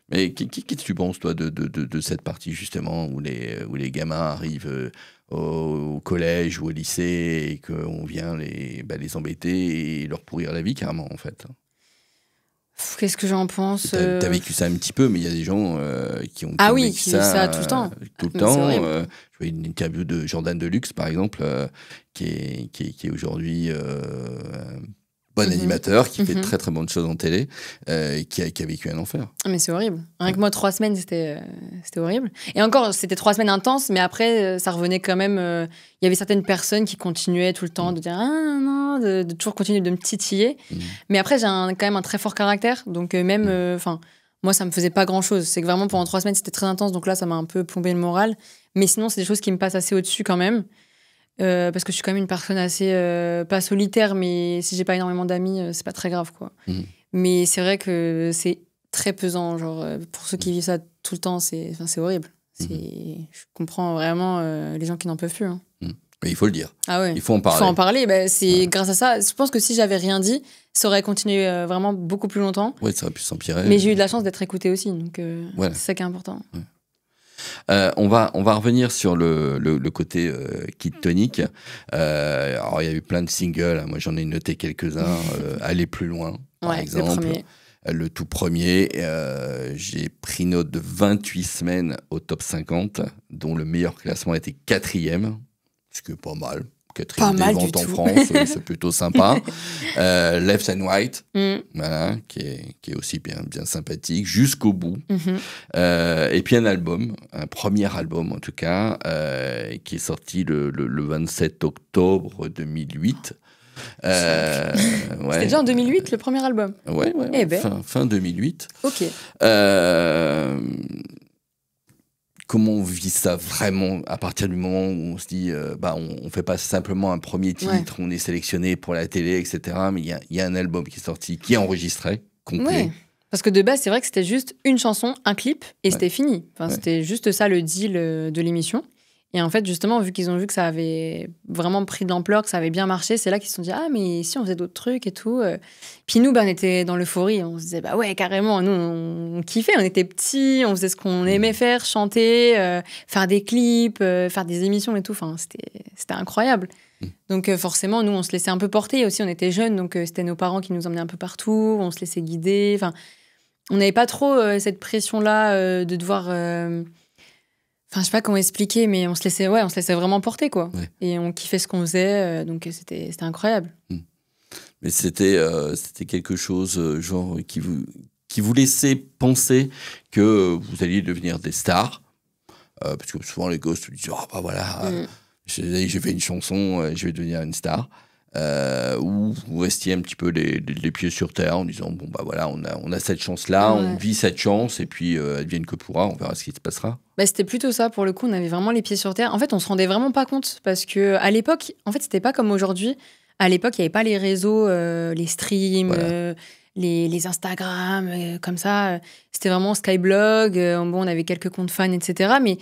Mais qu'est-ce que tu penses, toi, de cette partie, justement, où les gamins arrivent au collège ou au lycée et qu'on vient les embêter et leur pourrir la vie, carrément, en fait? Qu'est-ce que j'en pense? T'as vécu ça un petit peu, mais il y a des gens qui ont vécu ça tout le temps. Tout le temps. Je voyais une interview de Jordan Deluxe, par exemple, qui est aujourd'hui bon animateur, qui fait de très très bonnes choses en télé, qui a vécu un enfer. Mais c'est horrible. Rien que moi, 3 semaines, c'était horrible. Et encore, c'était 3 semaines intenses, mais après, ça revenait quand même. Il y avait certaines personnes qui continuaient tout le temps de dire non, de toujours continuer de me titiller. Mais après, j'ai quand même un très fort caractère. Donc, moi, ça me faisait pas grand-chose. C'est que vraiment, pendant 3 semaines, c'était très intense. Donc là, ça m'a un peu plombé le moral. Mais sinon, c'est des choses qui me passent assez au-dessus quand même. Parce que je suis quand même une personne assez pas solitaire, mais si j'ai pas énormément d'amis, c'est pas très grave, quoi. Mais c'est vrai que c'est très pesant, genre pour ceux qui vivent ça tout le temps, c'est horrible. Je comprends vraiment les gens qui n'en peuvent plus. Hein. Mais il faut le dire. Ah ouais. Il faut en parler. Il faut en parler. C'est grâce à ça. Je pense que si j'avais rien dit, ça aurait continué vraiment beaucoup plus longtemps. Oui, ça aurait pu s'empirer. Mais j'ai eu de la chance d'être écoutée aussi, donc c'est ça qui est important. Ouais. On va revenir sur le côté Kid Tonique. Alors, il y a eu plein de singles. Moi, j'en ai noté quelques-uns. Aller plus loin, par exemple. Le tout premier. J'ai pris note de 28 semaines au top 50, dont le meilleur classement était 4e, ce qui est pas mal. 4e des ventes en France, c'est plutôt sympa. Left and Right, voilà, qui est aussi bien sympathique, jusqu'au bout. Et puis un premier album en tout cas, qui est sorti le 27 octobre 2008. C'était déjà en 2008, le premier album? Ouais. Fin 2008. Ok. Comment on vit ça vraiment à partir du moment où on se dit on fait pas simplement un premier titre, on est sélectionné pour la télé, etc. Mais il y a un album qui est sorti, qui est enregistré, complet. Ouais. Parce que de base, c'est vrai que c'était juste une chanson, un clip, et c'était fini. C'était juste ça le deal de l'émission. Et en fait, justement, vu qu'ils ont vu que ça avait vraiment pris de l'ampleur, que ça avait bien marché, c'est là qu'ils se sont dit, ah, mais si on faisait d'autres trucs et tout. Puis nous, on était dans l'euphorie. On se disait, bah ouais, carrément, nous, on kiffait. On était petits, on faisait ce qu'on aimait faire, chanter, faire des clips, faire des émissions et tout. Enfin, c'était incroyable. Donc forcément, nous, on se laissait un peu porter. Aussi, on était jeunes, donc c'était nos parents qui nous emmenaient un peu partout. On se laissait guider. Enfin, on n'avait pas trop cette pression-là de devoir... Enfin, je sais pas comment expliquer, mais on se laissait vraiment porter, quoi. Ouais. Et on kiffait ce qu'on faisait, donc c'était incroyable. Mais c'était quelque chose, genre, qui vous laissait penser que vous alliez devenir des stars. Parce que souvent, les gosses te disent, ah bah voilà, j'ai fait une chanson, je vais devenir une star. Ou vous restiez un petit peu les pieds sur terre en disant, bon bah voilà, on a cette chance-là, on vit cette chance, et puis advienne que pourra, on verra ce qui se passera. Bah, c'était plutôt ça, pour le coup, on avait vraiment les pieds sur terre. En fait, on se rendait vraiment pas compte, parce qu'à l'époque, en fait, c'était pas comme aujourd'hui. À l'époque, il n'y avait pas les réseaux, les streams, voilà. Les Instagram, comme ça. C'était vraiment Skyblog, bon, on avait quelques comptes fans, etc. Mais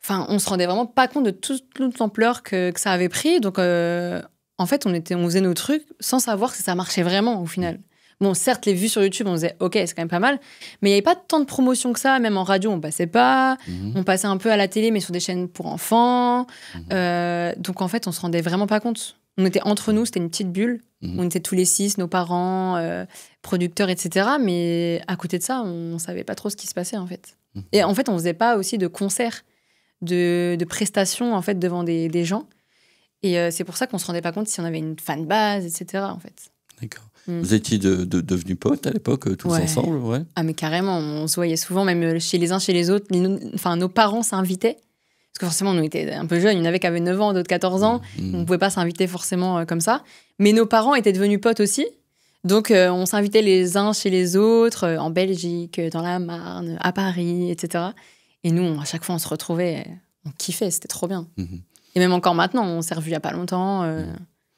enfin, on se rendait vraiment pas compte de toute l'ampleur que ça avait pris. Donc, en fait, on faisait nos trucs sans savoir si ça marchait vraiment, au final. Bon, certes, les vues sur YouTube, on disait, OK, c'est quand même pas mal. Mais il n'y avait pas tant de promotion que ça. Même en radio, on passait pas. On passait un peu à la télé, mais sur des chaînes pour enfants. Donc, en fait, on se rendait vraiment pas compte. On était entre nous, c'était une petite bulle. On était tous les 6, nos parents, producteurs, etc. Mais à côté de ça, on savait pas trop ce qui se passait, en fait. Et en fait, on faisait pas aussi de concerts, de prestations, en fait, devant des gens. Et c'est pour ça qu'on se rendait pas compte si on avait une fanbase, etc. en fait. D'accord. Vous étiez devenus potes à l'époque, tous ensemble, ouais. Ah mais carrément, on se voyait souvent, même chez les uns, chez les autres. Enfin, nos parents s'invitaient. Parce que forcément, nous étions un peu jeunes. Il y en avait qui avaient 9 ans, d'autres 14 ans. On ne pouvait pas s'inviter forcément comme ça. Mais nos parents étaient devenus potes aussi. Donc, on s'invitait les uns chez les autres, en Belgique, dans la Marne, à Paris, etc. Et nous, à chaque fois, on se retrouvait, on kiffait, c'était trop bien. Et même encore maintenant, on s'est revus il n'y a pas longtemps,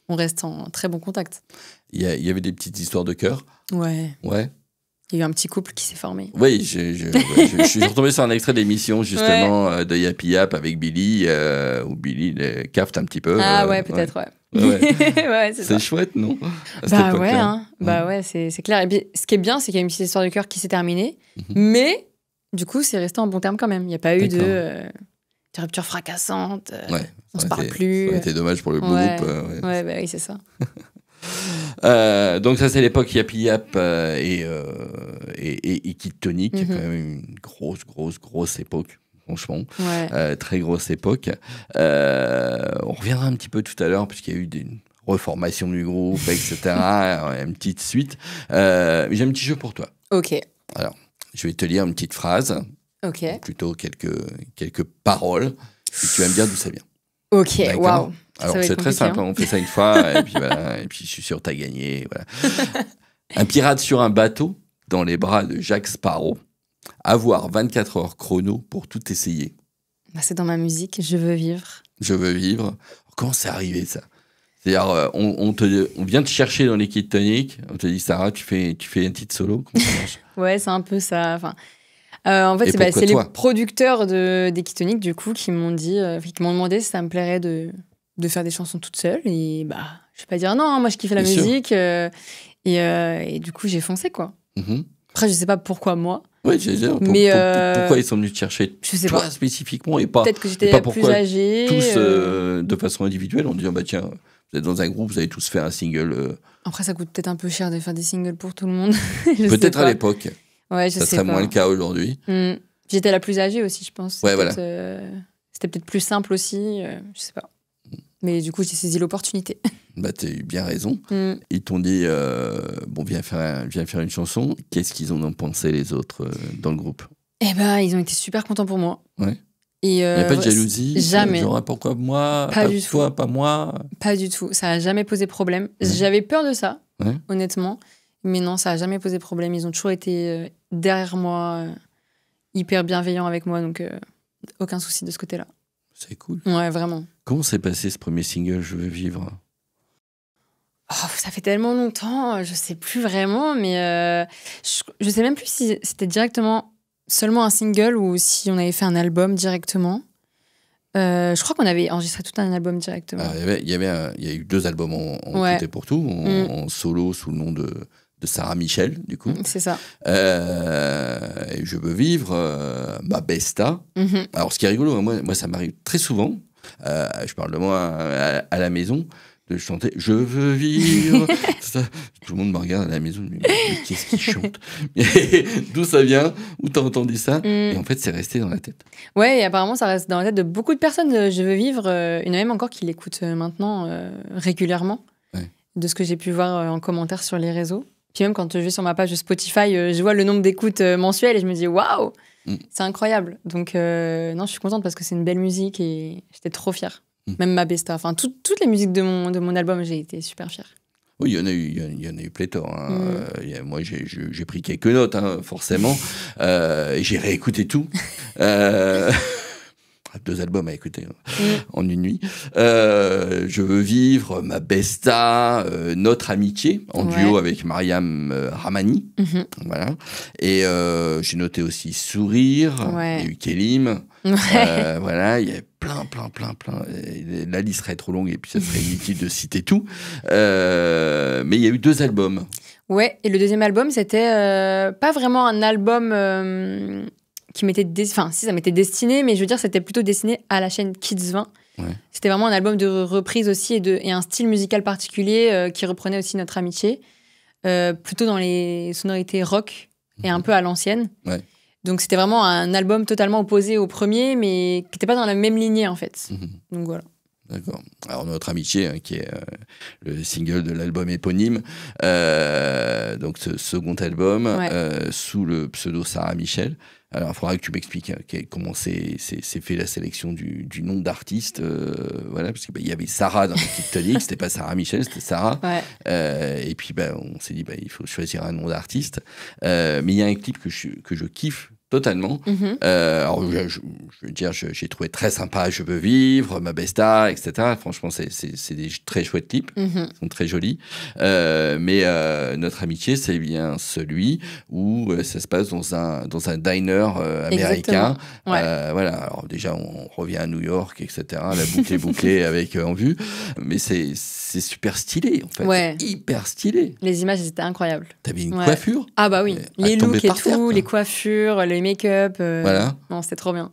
on reste en très bon contact. Il y avait des petites histoires de cœur. Ouais. Ouais. Il y a eu un petit couple qui s'est formé. Oui, je suis retombé sur un extrait d'émission justement de Yapi Yap avec Billy, où Billy le cafte un petit peu. Ah ouais, peut-être, ouais. Ouais, c'est chouette, non? Bah ouais, hein. Bah ouais, c'est clair. Et puis, ce qui est bien, c'est qu'il y a une petite histoire de cœur qui s'est terminée, mais du coup, c'est resté en bon terme quand même. Il n'y a pas eu de rupture fracassante. On se parle plus. Ça a été dommage pour le groupe. Ouais, bah oui, c'est ça. Donc ça, c'est l'époque Yapi Yap et Kid Tonic, quand même une grosse époque. Franchement, très grosse époque. On reviendra un petit peu tout à l'heure, puisqu'il y a eu une reformation du groupe, etc. Une petite suite. J'ai un petit jeu pour toi. Ok. Alors, je vais te lire une petite phrase. Ok. Ou plutôt quelques paroles. Et tu vas me dire d'où ça vient. Ok, waouh. Alors, c'est très simple. On fait ça une fois, et puis voilà. Et puis, je suis sûr que tu as gagné. Voilà. Un pirate sur un bateau, dans les bras de Jack Sparrow. Avoir 24 heures chrono pour tout essayer. Bah, c'est dans ma musique, je veux vivre. Je veux vivre. Comment c'est arrivé, ça? C'est-à-dire, on vient te chercher dans les Kid Tonic, on te dit, Sarah, tu fais un titre solo. Comment ça marche? Ouais, c'est un peu ça. Enfin, en fait, c'est les producteurs des Kid Tonic, du coup, qui m'ont demandé si ça me plairait de faire des chansons toute seule. Et bah, je vais pas dire non, moi je kiffais la musique. Et du coup, j'ai foncé, quoi. Après, je sais pas pourquoi moi. Oui, je veux dire, pourquoi ils sont venus te chercher toi spécifiquement et pas. Peut-être que j'étais plus âgée. Tous de façon individuelle en disant, bah tiens, vous êtes dans un groupe, vous avez tous fait un single. Après, ça coûte peut-être un peu cher de faire des singles pour tout le monde. Peut-être à l'époque. Ouais, je sais pas. Ça serait moins le cas aujourd'hui. J'étais la plus âgée aussi, je pense. Ouais, voilà. C'était peut-être plus simple aussi, je sais pas. Mais du coup, j'ai saisi l'opportunité. Bah, t'as eu bien raison. Ils t'ont dit, bon, viens faire une chanson. Qu'est-ce qu'ils en ont pensé, les autres, dans le groupe? Eh ben, ils ont été super contents pour moi. Ouais. Il n'y a pas de jalousie? Jamais. Genre, pourquoi moi? Pas du toi, tout. Pas moi? Pas du tout. Ça n'a jamais posé problème. J'avais peur de ça, honnêtement. Mais non, ça n'a jamais posé problème. Ils ont toujours été derrière moi, hyper bienveillants avec moi. Donc, aucun souci de ce côté-là. C'est cool. Ouais, vraiment. Comment s'est passé ce premier single, Je veux vivre? Ça fait tellement longtemps, je sais plus vraiment, mais je sais même plus si c'était directement seulement un single ou si on avait fait un album directement. Je crois qu'on avait enregistré tout un album directement. Il y a eu 2 albums en tout et pour tout, en solo sous le nom de Sarah Michel, du coup. C'est ça. Et Je veux vivre, Ma Besta. Alors, ce qui est rigolo, moi ça m'arrive très souvent, je parle de moi à la maison, de chanter « Je veux vivre ». Tout le monde me regarde à la maison, mais qu'est-ce qu'il chante? D'où ça vient? Où t'as entendu ça? Et en fait, c'est resté dans la tête. Ouais, et apparemment, ça reste dans la tête de beaucoup de personnes. Je veux vivre. Il y en a même encore qui l'écoutent maintenant régulièrement, de ce que j'ai pu voir en commentaire sur les réseaux. Puis même quand je vais sur ma page Spotify, je vois le nombre d'écoutes mensuelles et je me dis « Waouh, c'est incroyable !» Donc, non, je suis contente parce que c'est une belle musique et j'étais trop fière. Même Ma Besta. Enfin, toutes les musiques de mon album, j'ai été super fière. Oui, il y en a eu pléthore. Moi, j'ai pris quelques notes, forcément. J'ai réécouté tout. 2 albums à écouter en une nuit. Je veux vivre, Ma Besta, Notre Amitié, en duo avec Mariam Ramani. Voilà. Et j'ai noté aussi Sourire, il y a eu Kélim. Voilà, il y a plein. La liste serait trop longue et puis ça serait inutile de citer tout. Mais il y a eu 2 albums. Ouais, et le deuxième album, c'était pas vraiment un album qui m'était enfin si, ça m'était destiné, mais je veux dire c'était plutôt destiné à la chaîne Kids 20. C'était vraiment un album de reprise aussi et un style musical particulier qui reprenait aussi Notre Amitié, plutôt dans les sonorités rock et un peu à l'ancienne. Donc c'était vraiment un album totalement opposé au premier, mais qui n'était pas dans la même lignée en fait. Donc voilà. D'accord. Alors Notre Amitié, qui est le single de l'album éponyme, donc ce second album, sous le pseudo Sarah Michel. Alors, il faudra que tu m'expliques comment c'est fait la sélection du nom d'artiste. Voilà, parce qu'il y avait Sarah dans l'équipe tonique, c'était pas Sarah Michel, c'était Sarah. Et puis, on s'est dit, il faut choisir un nom d'artiste. Mais il y a un clip que je kiffe totalement. Alors, je veux dire, j'ai trouvé très sympa Je veux vivre, Ma Besta, etc. Franchement, c'est des très chouettes clips. Ils sont très jolis. Mais Notre Amitié, c'est bien celui où ça se passe dans un diner américain. Voilà. Alors déjà, on revient à New York, etc. La boucle est bouclée avec en vue. Mais c'est super stylé, en fait. Hyper stylé. Les images, c'était incroyable. T'avais une coiffure? Ah bah oui. Les looks et tout, les coiffures, les make-up. Voilà. Non, c'était trop bien.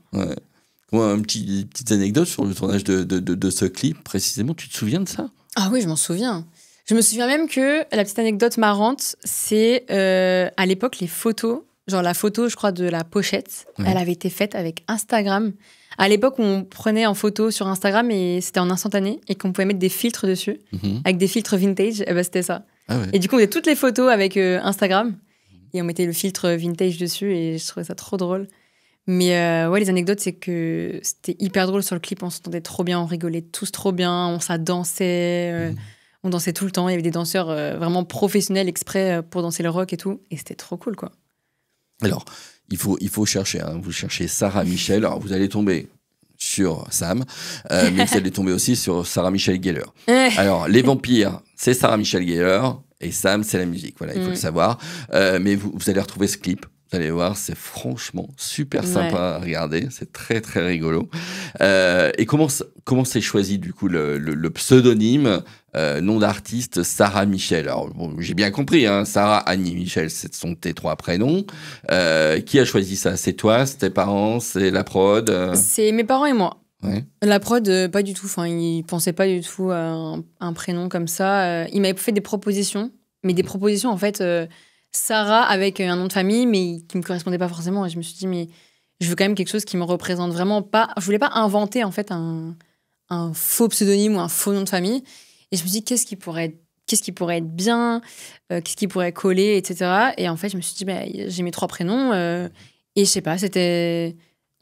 Moi, une petite anecdote sur le tournage de ce clip, précisément. Tu te souviens de ça? Ah oui, je m'en souviens. Je me souviens même que la petite anecdote marrante, c'est à l'époque, les photos, genre la photo, je crois, de la pochette, elle avait été faite avec Instagram. À l'époque, on prenait en photo sur Instagram et c'était en instantané et qu'on pouvait mettre des filtres dessus, avec des filtres vintage, et ben c'était ça. Et du coup, on faisait toutes les photos avec Instagram et on mettait le filtre vintage dessus et je trouvais ça trop drôle. Mais les anecdotes, c'est que c'était hyper drôle sur le clip, on s'entendait trop bien, on rigolait tous trop bien, ça dansait, on dansait tout le temps, il y avait des danseurs vraiment professionnels exprès pour danser le rock et tout, et c'était trop cool, quoi. Alors, il faut chercher, vous cherchez Sarah Michel, alors vous allez tomber sur Sam, mais vous allez tomber aussi sur Sarah Michel Gellar. Alors, les vampires, c'est Sarah Michel Gellar, et Sam, c'est la musique, voilà, il faut le savoir. Mais vous allez retrouver ce clip. Vous allez voir, c'est franchement super sympa à regarder. C'est très, très rigolo. Et comment c'est choisi, du coup, le pseudonyme, nom d'artiste Sarah Michel? Alors, j'ai bien compris, Sarah, Annie, Michel, ce sont tes 3 prénoms. Qui a choisi ça? C'est toi, c'est tes parents, c'est la prod? C'est mes parents et moi. La prod, pas du tout. Enfin, ils pensaient pas du tout à un prénom comme ça. Ils m'avaient fait des propositions. Mais des propositions, en fait... Sarah avec un nom de famille, mais qui me correspondait pas forcément. Et je me suis dit, mais je veux quand même quelque chose qui me représente vraiment pas. Je voulais pas inventer, en fait, un faux pseudonyme ou un faux nom de famille. Et je me suis dit, qu'est-ce qui pourrait être bien, qu'est-ce qui pourrait coller, etc. Et en fait, je me suis dit, j'ai mes 3 prénoms. Et je sais pas, on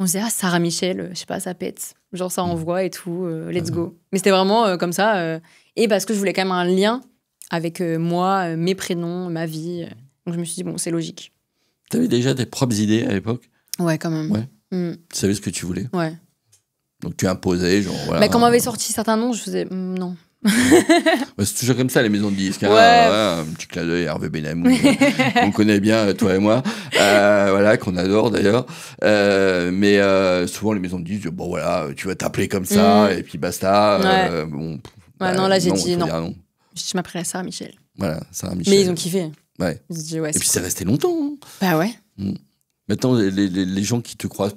se disait, Sarah Michel, je sais pas, ça pète. Genre, ça envoie et tout, let's go. Mais c'était vraiment comme ça. Et parce que je voulais quand même un lien avec moi, mes prénoms, ma vie. Donc je me suis dit, bon, c'est logique. Tu avais déjà tes propres idées à l'époque? Ouais, quand même. Tu savais ce que tu voulais? Ouais. Donc tu imposais, genre... Voilà, quand on m'avait sorti certains noms, je faisais, non, C'est toujours comme ça, les maisons de disques. Hein. Ouais. Un petit clin d'œil à Hervé Benamou, on connaît bien, toi et moi, voilà, qu'on adore d'ailleurs. Mais souvent, les maisons de disques, bon voilà, tu vas t'appeler comme ça, et puis basta. Ouais. Bon, non, là, j'ai dit non. Non. Je m'appelais Sarah Michel. Voilà, Sarah Michel. Mais ils ont kiffé. Ouais. Ils ont dit, ouais, et puis, cool. c'est resté longtemps. Hein. Bah ouais. Maintenant, les gens qui te croisent,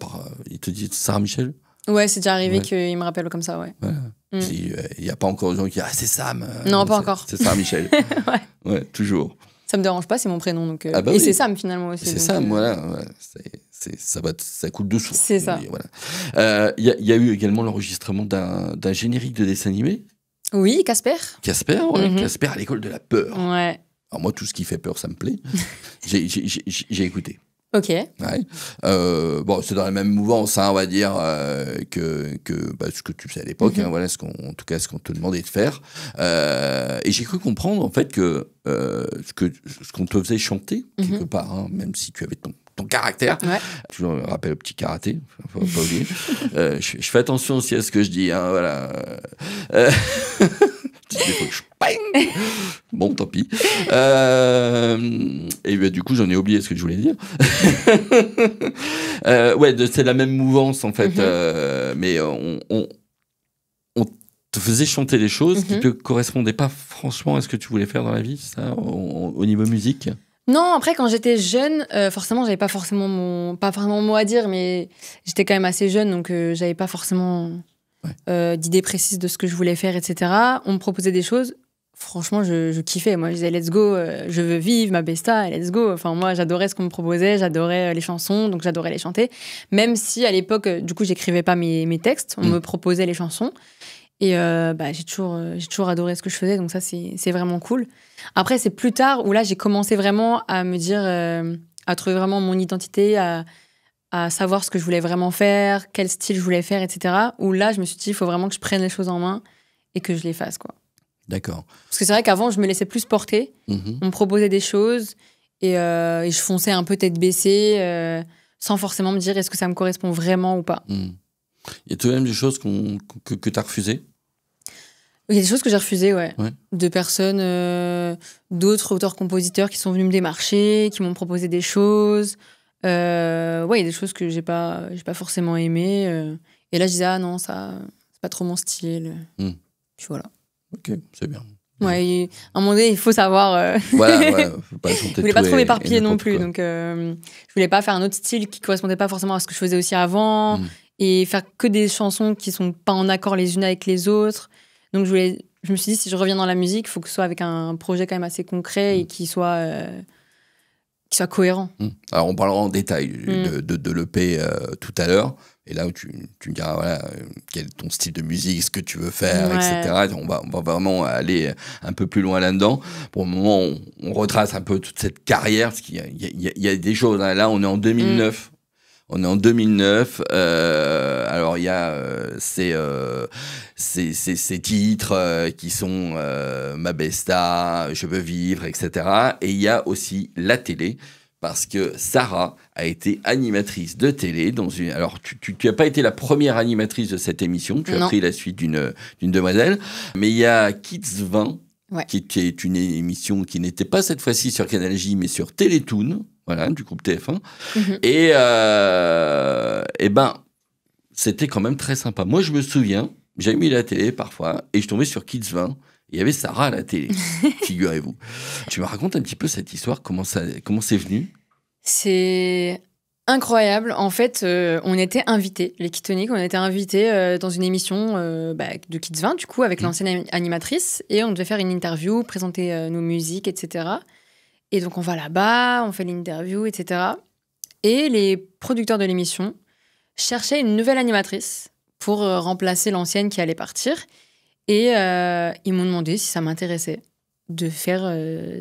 ils te disent Sarah Michel. Ouais, c'est déjà arrivé qu'ils me rappellent comme ça, ouais. Voilà. Il n'y a pas encore de gens qui disent « Ah, c'est Sam !» Non, pas encore. C'est Sarah Michel. Ouais, toujours. Ça me dérange pas, c'est mon prénom. Donc, bah et c'est Sam, finalement, aussi. C'est Sam, voilà. Ouais. Ça coule de source. C'est ça. Voilà. Y a eu également l'enregistrement d'un générique de dessin animé. Oui, Casper. Casper, ouais. Casper à l'école de la peur. Ouais. Alors moi, tout ce qui fait peur, ça me plaît. J'ai écouté. Ok. Ouais. Bon, c'est dans la même mouvance, hein, on va dire, que ce que tu faisais à l'époque. Hein, voilà, en tout cas, ce qu'on te demandait de faire. Et j'ai cru comprendre, en fait, que ce qu'on te faisait chanter, quelque part, hein, même si tu avais ton caractère. Ouais. Je me rappelle le petit karaté, faut pas oublier. Je fais attention aussi à ce que je dis. Hein, voilà. Des fois que je bang. Bon, tant pis. Et du coup, j'en ai oublié ce que je voulais dire. Ouais, c'est la même mouvance, en fait. Mais on te faisait chanter des choses qui ne te correspondaient pas franchement à ce que tu voulais faire dans la vie, ça, au niveau musique. Non, après, quand j'étais jeune, forcément, j'avais pas forcément mon mot à dire, mais j'étais quand même assez jeune, donc j'avais pas forcément d'idée précise de ce que je voulais faire, etc. On me proposait des choses. Franchement, je kiffais. Moi, je disais, let's go, je veux vivre ma besta, let's go. Enfin, moi, j'adorais ce qu'on me proposait, j'adorais les chansons, donc j'adorais les chanter. Même si, à l'époque, du coup, j'écrivais pas mes textes, on me proposait les chansons. Et j'ai toujours adoré ce que je faisais, donc ça, c'est vraiment cool. Après, c'est plus tard où là, j'ai commencé vraiment à me dire, à trouver vraiment mon identité, à savoir ce que je voulais vraiment faire, quel style je voulais faire, etc. Où là, je me suis dit, il faut vraiment que je prenne les choses en main et que je les fasse, quoi. D'accord. Parce que c'est vrai qu'avant, je me laissais plus porter. On me proposait des choses et je fonçais un peu tête baissée sans forcément me dire est-ce que ça me correspond vraiment ou pas. Il y a tout de même des choses que tu as refusées. Il y a des choses que j'ai refusées, ouais. De personnes, d'autres auteurs-compositeurs qui sont venus me démarcher, qui m'ont proposé des choses. Il y a des choses que j'ai pas forcément aimées. Et là, je disais, ah non, ça, c'est pas trop mon style. Puis voilà. Ok, c'est bien. Ouais, à un moment donné, il faut savoir. Voilà, faut pas chanter. Je voulais pas trop m'éparpiller non plus. Donc, je voulais pas faire un autre style qui correspondait pas forcément à ce que je faisais aussi avant. Et faire que des chansons qui sont pas en accord les unes avec les autres. Donc, je me suis dit, si je reviens dans la musique, il faut que ce soit avec un projet quand même assez concret et qui soit cohérent. Alors, on parlera en détail de l'EP tout à l'heure. Et là où tu me diras, voilà, quel est ton style de musique, ce que tu veux faire, etc. On va vraiment aller un peu plus loin là-dedans. Pour le moment, on retrace un peu toute cette carrière, parce qu'il y a des choses. Hein. Là, on est en 2009. On est en 2009. Alors, il y a ces titres qui sont Ma Besta, Je veux vivre, etc. Et il y a aussi la télé, parce que Sarah a été animatrice de télé dans une... Alors, tu n'as pas été la première animatrice de cette émission. Tu as pris la suite d'une demoiselle. Mais il y a Kids 20, qui était une émission qui n'était pas cette fois-ci sur Canal J, mais sur Télétoon. Voilà, du groupe TF1. Et c'était quand même très sympa. Moi, je me souviens, j'avais mis la télé parfois, et je tombais sur Kids 20. Il y avait Sarah à la télé, figurez-vous. Tu me racontes un petit peu cette histoire, comment c'est venu? C'est incroyable. En fait, on était invités, les Kitoniques, on était invités dans une émission de Kids 20, du coup, avec l'ancienne animatrice, et on devait faire une interview, présenter nos musiques, etc. Et donc, on va là-bas, on fait l'interview, etc. Et les producteurs de l'émission cherchaient une nouvelle animatrice pour remplacer l'ancienne qui allait partir. Et ils m'ont demandé si ça m'intéressait de faire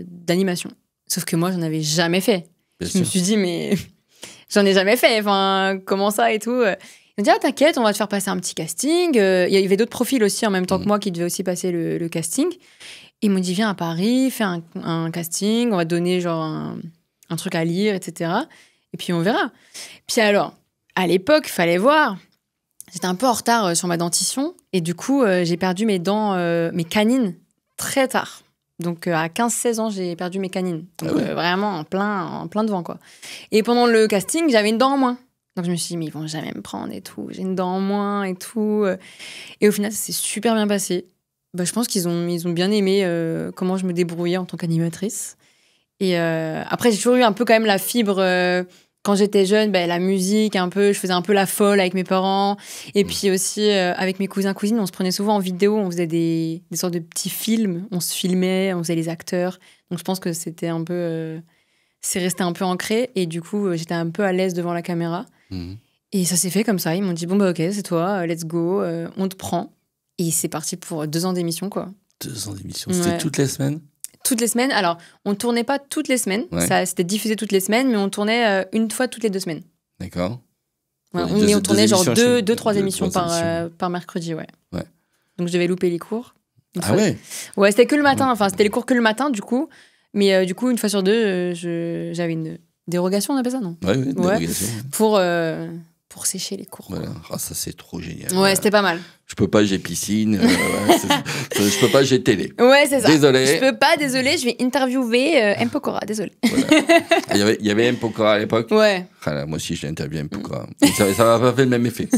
d'animation. Sauf que moi, j'en avais jamais fait. Je me suis dit, mais j'en ai jamais fait. Enfin, comment ça et tout. Ils m'ont dit, ah, t'inquiète, on va te faire passer un petit casting. Il y avait d'autres profils aussi en même temps que moi qui devaient aussi passer le casting. Ils m'ont dit, viens à Paris, fais un casting, on va te donner genre un truc à lire, etc. Et puis on verra. Puis alors, à l'époque, fallait voir. j'étais un peu en retard sur ma dentition. Et du coup, j'ai perdu mes dents, mes canines, très tard. Donc, à 15-16 ans, j'ai perdu mes canines. Donc, vraiment en plein devant, quoi. Et pendant le casting, j'avais une dent en moins. Donc, je me suis dit, mais ils vont jamais me prendre et tout. J'ai une dent en moins et tout. Et au final, ça s'est super bien passé. Bah, je pense qu'ils ont bien aimé comment je me débrouillais en tant qu'animatrice. Et après, j'ai toujours eu un peu quand même la fibre... quand j'étais jeune, la musique, un peu, je faisais un peu la folle avec mes parents. Et puis aussi, avec mes cousins, cousines, on se prenait souvent en vidéo. On faisait des sortes de petits films. On se filmait, on faisait les acteurs. Donc, je pense que c'était un peu... c'est resté un peu ancré. Et du coup, j'étais un peu à l'aise devant la caméra. Et ça s'est fait comme ça. Ils m'ont dit, bon, ok, c'est toi, let's go, on te prend. Et c'est parti pour 2 ans d'émission, quoi. 2 ans d'émission. C'était toutes les semaines? Toutes les semaines. Alors, on ne tournait pas toutes les semaines. Ça, c'était diffusé toutes les semaines, mais on tournait une fois toutes les 2 semaines. D'accord. Ouais, on tournait genre 2-3 émissions par mercredi, ouais. Donc, je devais louper les cours. Ouais? Ouais, c'était que le matin. Enfin, c'était les cours que le matin, du coup. Mais du coup, une fois sur 2, j'avais une dérogation, on appelle ça, non? Ouais, dérogation. Pour sécher les cours. Voilà. Ah, ça, c'est trop génial. Ouais, c'était pas mal. Je peux pas, j'ai piscine. Je peux pas, j'ai télé. Ouais, c'est ça. Désolé. Je peux pas, désolé. Je vais interviewer M. Pokora, désolé. Voilà. Il y avait M. Pokora à l'époque. Ouais. Ah là, moi aussi, j'ai interviewé M. Pokora. Ça m'a pas fait le même effet.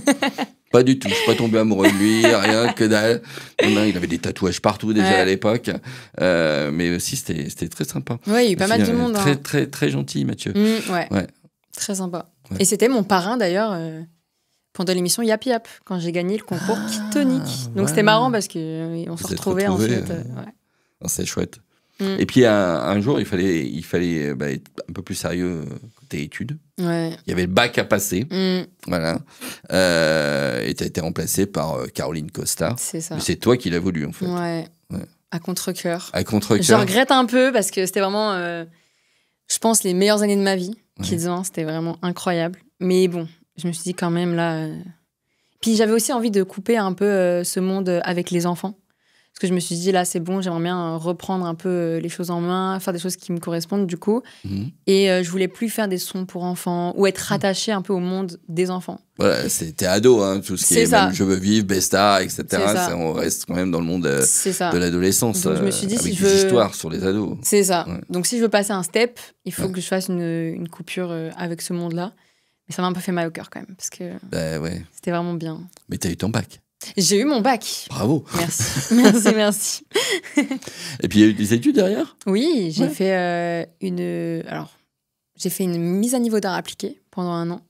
Pas du tout. Je suis pas tombé amoureux de lui, rien que dalle. Non, il avait des tatouages partout déjà à l'époque. Mais aussi, c'était très sympa. Ouais, il y a eu pas mal de monde. Très, très, très gentil, Mathieu. Ouais. Très sympa. Ouais. Et c'était mon parrain, d'ailleurs, pendant l'émission Yap Yap, quand j'ai gagné le concours Kid Tonic. Donc, c'était marrant parce qu'on se retrouvait ensuite. C'est chouette. Et puis, un jour, il fallait être un peu plus sérieux côté études. Ouais. Il y avait le bac à passer. Voilà. Et tu as été remplacée par Caroline Costa. C'est ça. Mais c'est toi qui l'as voulu, en fait. Ouais. À contre-cœur. À contre-cœur. Je regrette un peu parce que c'était vraiment, je pense, les meilleures années de ma vie. Kids 1, c'était vraiment incroyable. Mais bon, je me suis dit quand même là... Puis j'avais aussi envie de couper un peu ce monde avec les enfants. Parce que je me suis dit, là, c'est bon, j'aimerais bien reprendre un peu les choses en main, faire des choses qui me correspondent, du coup. Et je voulais plus faire des sons pour enfants ou être rattachée un peu au monde des enfants. Voilà, c'était ado, hein, tout ce qui est même Je veux vivre, Besta, etc. On reste quand même dans le monde de l'adolescence. Donc je me suis dit, avec des histoires sur les ados. C'est ça. Ouais. Donc si je veux passer un step, il faut que je fasse une coupure avec ce monde-là. Mais ça m'a un peu fait mal au cœur quand même, parce que c'était vraiment bien. Mais t'as eu ton bac. J'ai eu mon bac. Bravo. Merci. Et puis il y a eu des études derrière? Oui, j'ai fait j'ai fait une mise à niveau d'art appliqué pendant 1 an.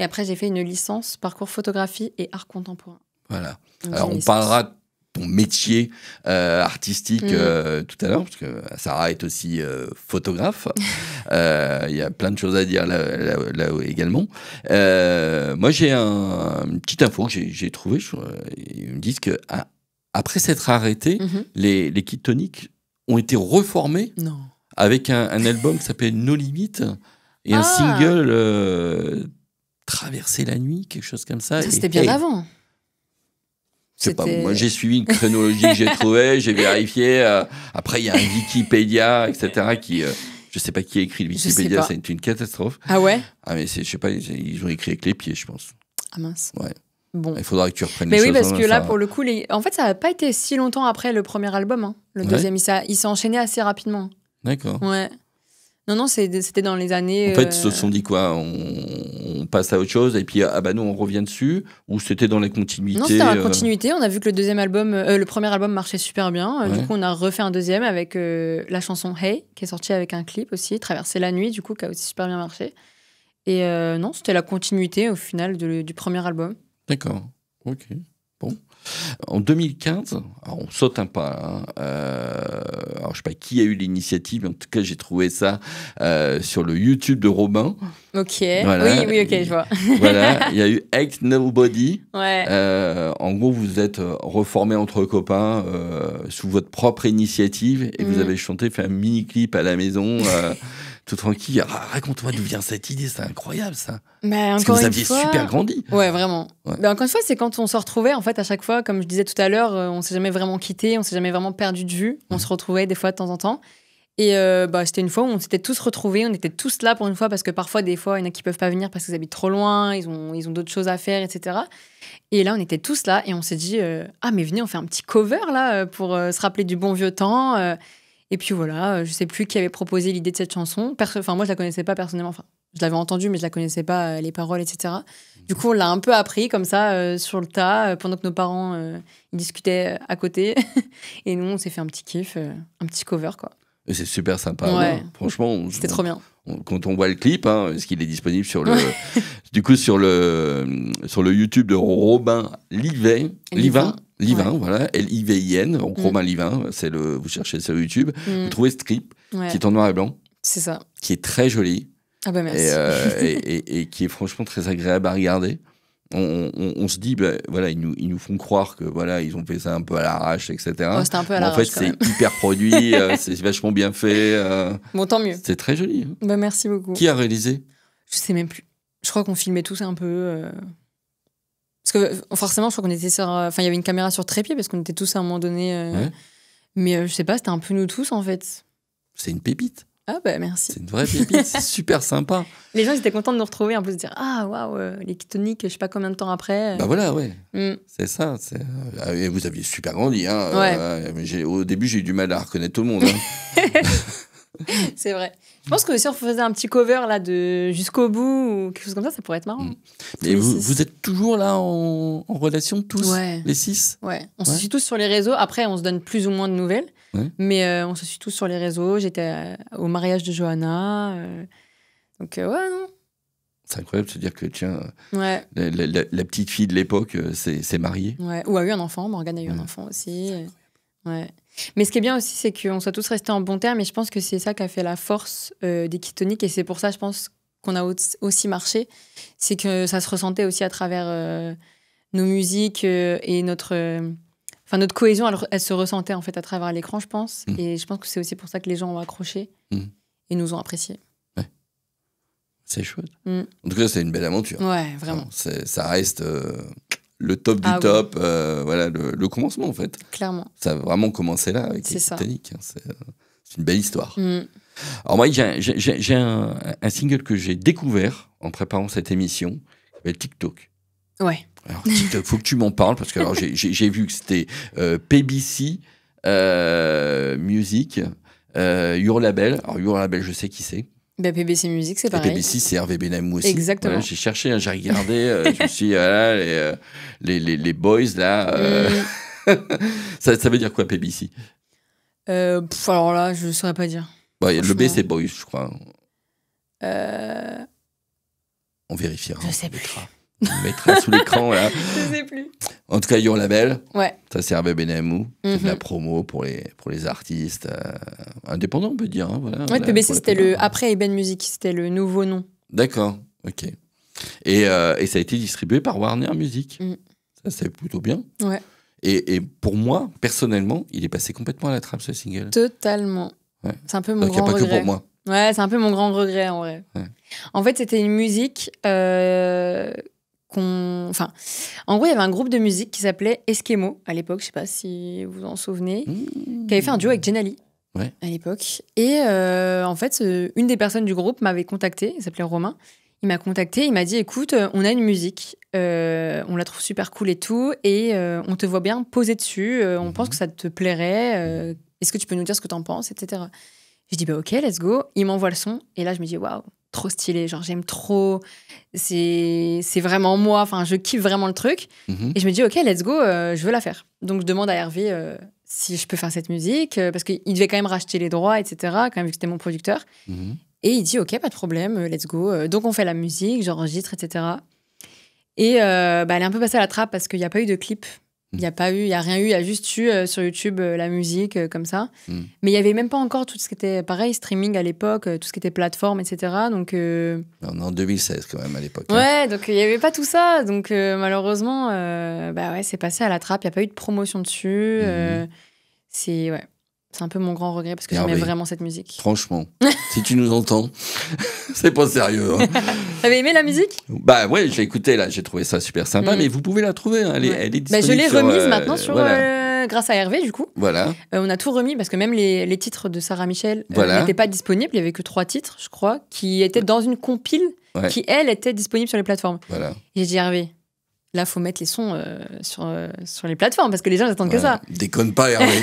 Et après, j'ai fait une licence parcours photographie et art contemporain. Voilà. Donc, alors, on parlera de ton métier artistique tout à l'heure, parce que Sarah est aussi photographe. Il y a plein de choses à dire là également. Moi, j'ai une petite info que j'ai trouvée. Ils me disent qu'après s'être arrêtés, les Kid Tonic ont été reformés avec un album qui s'appelle No Limit et un single Traverser la nuit, quelque chose comme ça. C'était bien avant. C'est pas moi, j'ai suivi une chronologie que j'ai trouvée, j'ai vérifié. Après, il y a un Wikipédia, etc. qui, je sais pas qui a écrit le Wikipédia, c'est une catastrophe. Ah ouais? Ah mais je sais pas, ils ont écrit avec les pieds, je pense. Ah mince. Ouais. Bon. Il faudra que tu reprennes les choses. Mais oui, parce que là, pour le coup, en fait, ça n'a pas été si longtemps après le premier album. Hein. Le deuxième, il s'est enchaîné assez rapidement. D'accord. Ouais. Non, c'était dans les années... En fait, ils se sont dit quoi? On passe à autre chose et puis, nous, on revient dessus? Ou c'était dans la continuité? Non, c'était dans la continuité. On a vu que le premier album marchait super bien. Du coup, on a refait un deuxième avec la chanson Hey, qui est sortie avec un clip aussi, Traverser la nuit, du coup, qui a aussi super bien marché. Et non, c'était la continuité, au final, du premier album. D'accord. Ok. Bon. En 2015, alors on saute un pas. Alors je sais pas qui a eu l'initiative, mais en tout cas j'ai trouvé ça sur le YouTube de Robin. Ok. Voilà. Oui, ok, je vois. Voilà, il y a eu Act Nobody. Ouais. En gros, vous êtes reformés entre copains sous votre propre initiative et vous avez fait un mini clip à la maison. Tout tranquille. Raconte-moi d'où vient cette idée, c'est incroyable ça. Parce que vous aviez super grandi. Ouais, vraiment. Ouais. Mais encore une fois, c'est quand on se retrouvait, en fait, à chaque fois, comme je disais tout à l'heure, on s'est jamais vraiment quitté, on s'est jamais vraiment perdu de vue. On se retrouvait des fois de temps en temps. Et c'était une fois où on s'était tous retrouvés, on était tous là pour une fois, parce que parfois, des fois, il y en a qui peuvent pas venir parce qu'ils habitent trop loin, ils ont d'autres choses à faire, etc. Et là, on était tous là et on s'est dit ah, mais venez, on fait un petit cover là pour se rappeler du bon vieux temps. Et puis voilà, je sais plus qui avait proposé l'idée de cette chanson. Moi, je la connaissais pas personnellement. Enfin, je l'avais entendue, mais je la connaissais pas, les paroles, etc. Du coup, on l'a un peu appris comme ça, sur le tas, pendant que nos parents ils discutaient à côté. Et nous, on s'est fait un petit kiff, un petit cover, quoi. Et c'est super sympa. Ouais. Hein. Franchement, c'était trop bien. Quand on voit le clip, parce qu'il est disponible sur le, du coup, sur le YouTube de Robin Livin, voilà, Livin, donc Robin Livin, vous cherchez sur YouTube, vous trouvez ce clip qui est en noir et blanc. C'est ça. Qui est très joli. Ah bah merci. Et qui est franchement très agréable à regarder. On se dit, voilà, ils nous font croire que voilà, ils ont fait ça un peu à l'arrache, etc. C'était un peu à l'arrache. En fait, c'est hyper produit, c'est vachement bien fait. Bon, tant mieux. C'est très joli. Hein. Bah, merci beaucoup. Qui a réalisé ? Je sais même plus. Je crois qu'on filmait tous un peu. Parce que forcément, je crois qu'on était sur. Enfin, il y avait une caméra sur trépied parce qu'on était tous à un moment donné. Ouais. Mais je sais pas, c'était un peu nous tous en fait. C'est une pépite. Ah bah merci. C'est une vraie pépite, c'est super sympa. Les gens ils étaient contents de nous retrouver, en plus de dire ah waouh, les Ketoniques, je sais pas combien de temps après. Bah voilà, ouais. C'est ça. Et vous aviez super grandi. Hein. Ouais. Au début, j'ai eu du mal à reconnaître tout le monde. Hein. C'est vrai. Je pense que si on faisait un petit cover là de Jusqu'au bout ou quelque chose comme ça pourrait être marrant. Et vous êtes toujours là en relation tous, ouais. Les 6 ? Ouais. On se suit tous sur les réseaux. Après, on se donne plus ou moins de nouvelles. Ouais. Mais on se suit tous sur les réseaux. J'étais au mariage de Johanna. Donc, ouais, non. C'est incroyable de se dire que, tiens, ouais. la petite fille de l'époque s'est mariée. Ouais. Ou a eu un enfant. Morgane a eu un enfant aussi. Ouais. Mais ce qui est bien aussi, c'est qu'on soit tous restés en bon terme. Et je pense que c'est ça qui a fait la force des Ketoniques. Et c'est pour ça, je pense, qu'on a aussi marché. C'est que ça se ressentait aussi à travers nos musiques et notre cohésion, elle se ressentait en fait à travers l'écran, je pense. Et je pense que c'est aussi pour ça que les gens ont accroché et nous ont appréciés. Ouais. C'est chouette. En tout cas, c'est une belle aventure. Ouais, vraiment. Ça reste le top du top. Oui. Voilà, le commencement, en fait. Clairement. Ça a vraiment commencé là avec les Ketoniques. C'est une belle histoire. Alors moi, j'ai un single que j'ai découvert en préparant cette émission, qui s'appelle TikTok. Ouais. Alors, TikTok, faut que tu m'en parles parce que alors, j'ai vu que c'était PBC Music, Your Label. Alors, Your Label, je sais qui c'est. Bah, PBC Music, c'est pareil. PBC, c'est Hervé Benamou aussi. Exactement. Voilà, j'ai cherché, j'ai regardé, je me suis dit, voilà, les boys, là. Ça veut dire quoi, PBC ? Alors là, je ne saurais pas dire. Bon, le B, c'est boys, je crois. On vérifiera. Je sais plus. On mettra sous l'écran, là. Je sais plus. En tout cas, Your Label. Ouais. Ça, c'est Hervé Benamou. C'est de la promo pour les artistes indépendants, on peut dire. Hein, voilà, ouais, PBC, c'était après Eben Music. C'était le nouveau nom. D'accord, ok. Et ça a été distribué par Warner Music. Ça, c'est plutôt bien. Ouais. Et pour moi, personnellement, il est passé complètement à la trappe, ce single. Totalement. Ouais. C'est un peu mon grand regret. Donc, il n'y a pas que pour moi. Ouais, c'est un peu mon grand regret, en vrai. Ouais. En fait, c'était une musique en gros, il y avait un groupe de musique qui s'appelait Eskimo, à l'époque, je sais pas si vous en souvenez, qui avait fait un duo avec Jenali, à l'époque. Et en fait, une des personnes du groupe m'avait contacté, il s'appelait Romain. Il m'a contacté, il m'a dit, écoute, on a une musique, on la trouve super cool et tout, et on te voit bien poser dessus, on pense que ça te plairait, est-ce que tu peux nous dire ce que t'en penses, etc. Je dis, bah ok, let's go. Il m'envoie le son, et là, je me dis, waouh, trop stylé, genre j'aime trop, c'est vraiment moi, enfin je kiffe vraiment le truc. Et je me dis, ok, let's go, je veux la faire. Donc je demande à Hervé si je peux faire cette musique, parce qu'il devait quand même racheter les droits, etc., quand même vu que c'était mon producteur. Et il dit, ok, pas de problème, let's go. Donc on fait la musique, j'enregistre, etc. Et elle est un peu passée à la trappe parce qu'il n'y a pas eu de clip. Il n'y a rien eu, il y a juste eu sur YouTube la musique comme ça. Mais il n'y avait même pas encore tout ce qui était pareil, streaming à l'époque, tout ce qui était plateforme, etc. Donc, on est en 2016 quand même à l'époque. Ouais, donc il n'y avait pas tout ça. Donc malheureusement, c'est passé à la trappe, il n'y a pas eu de promotion dessus. C'est un peu mon grand regret parce que j'aimais vraiment cette musique. Franchement, si tu nous entends, c'est pas sérieux. Hein. T'avais aimé la musique ? Bah ouais, j'ai écouté là, j'ai trouvé ça super sympa, mais vous pouvez la trouver. Hein, elle est disponible. Je l'ai remise maintenant sur grâce à Hervé, du coup. Voilà. On a tout remis parce que même les titres de Sarah Michel Voilà. n'étaient pas disponibles. Il n'y avait que 3 titres, je crois, qui étaient dans une compile qui, elle, était disponible sur les plateformes. Voilà. Et j'ai dit, Hervé, là, il faut mettre les sons sur les plateformes parce que les gens n'attendent que ça. Déconne pas, Hervé.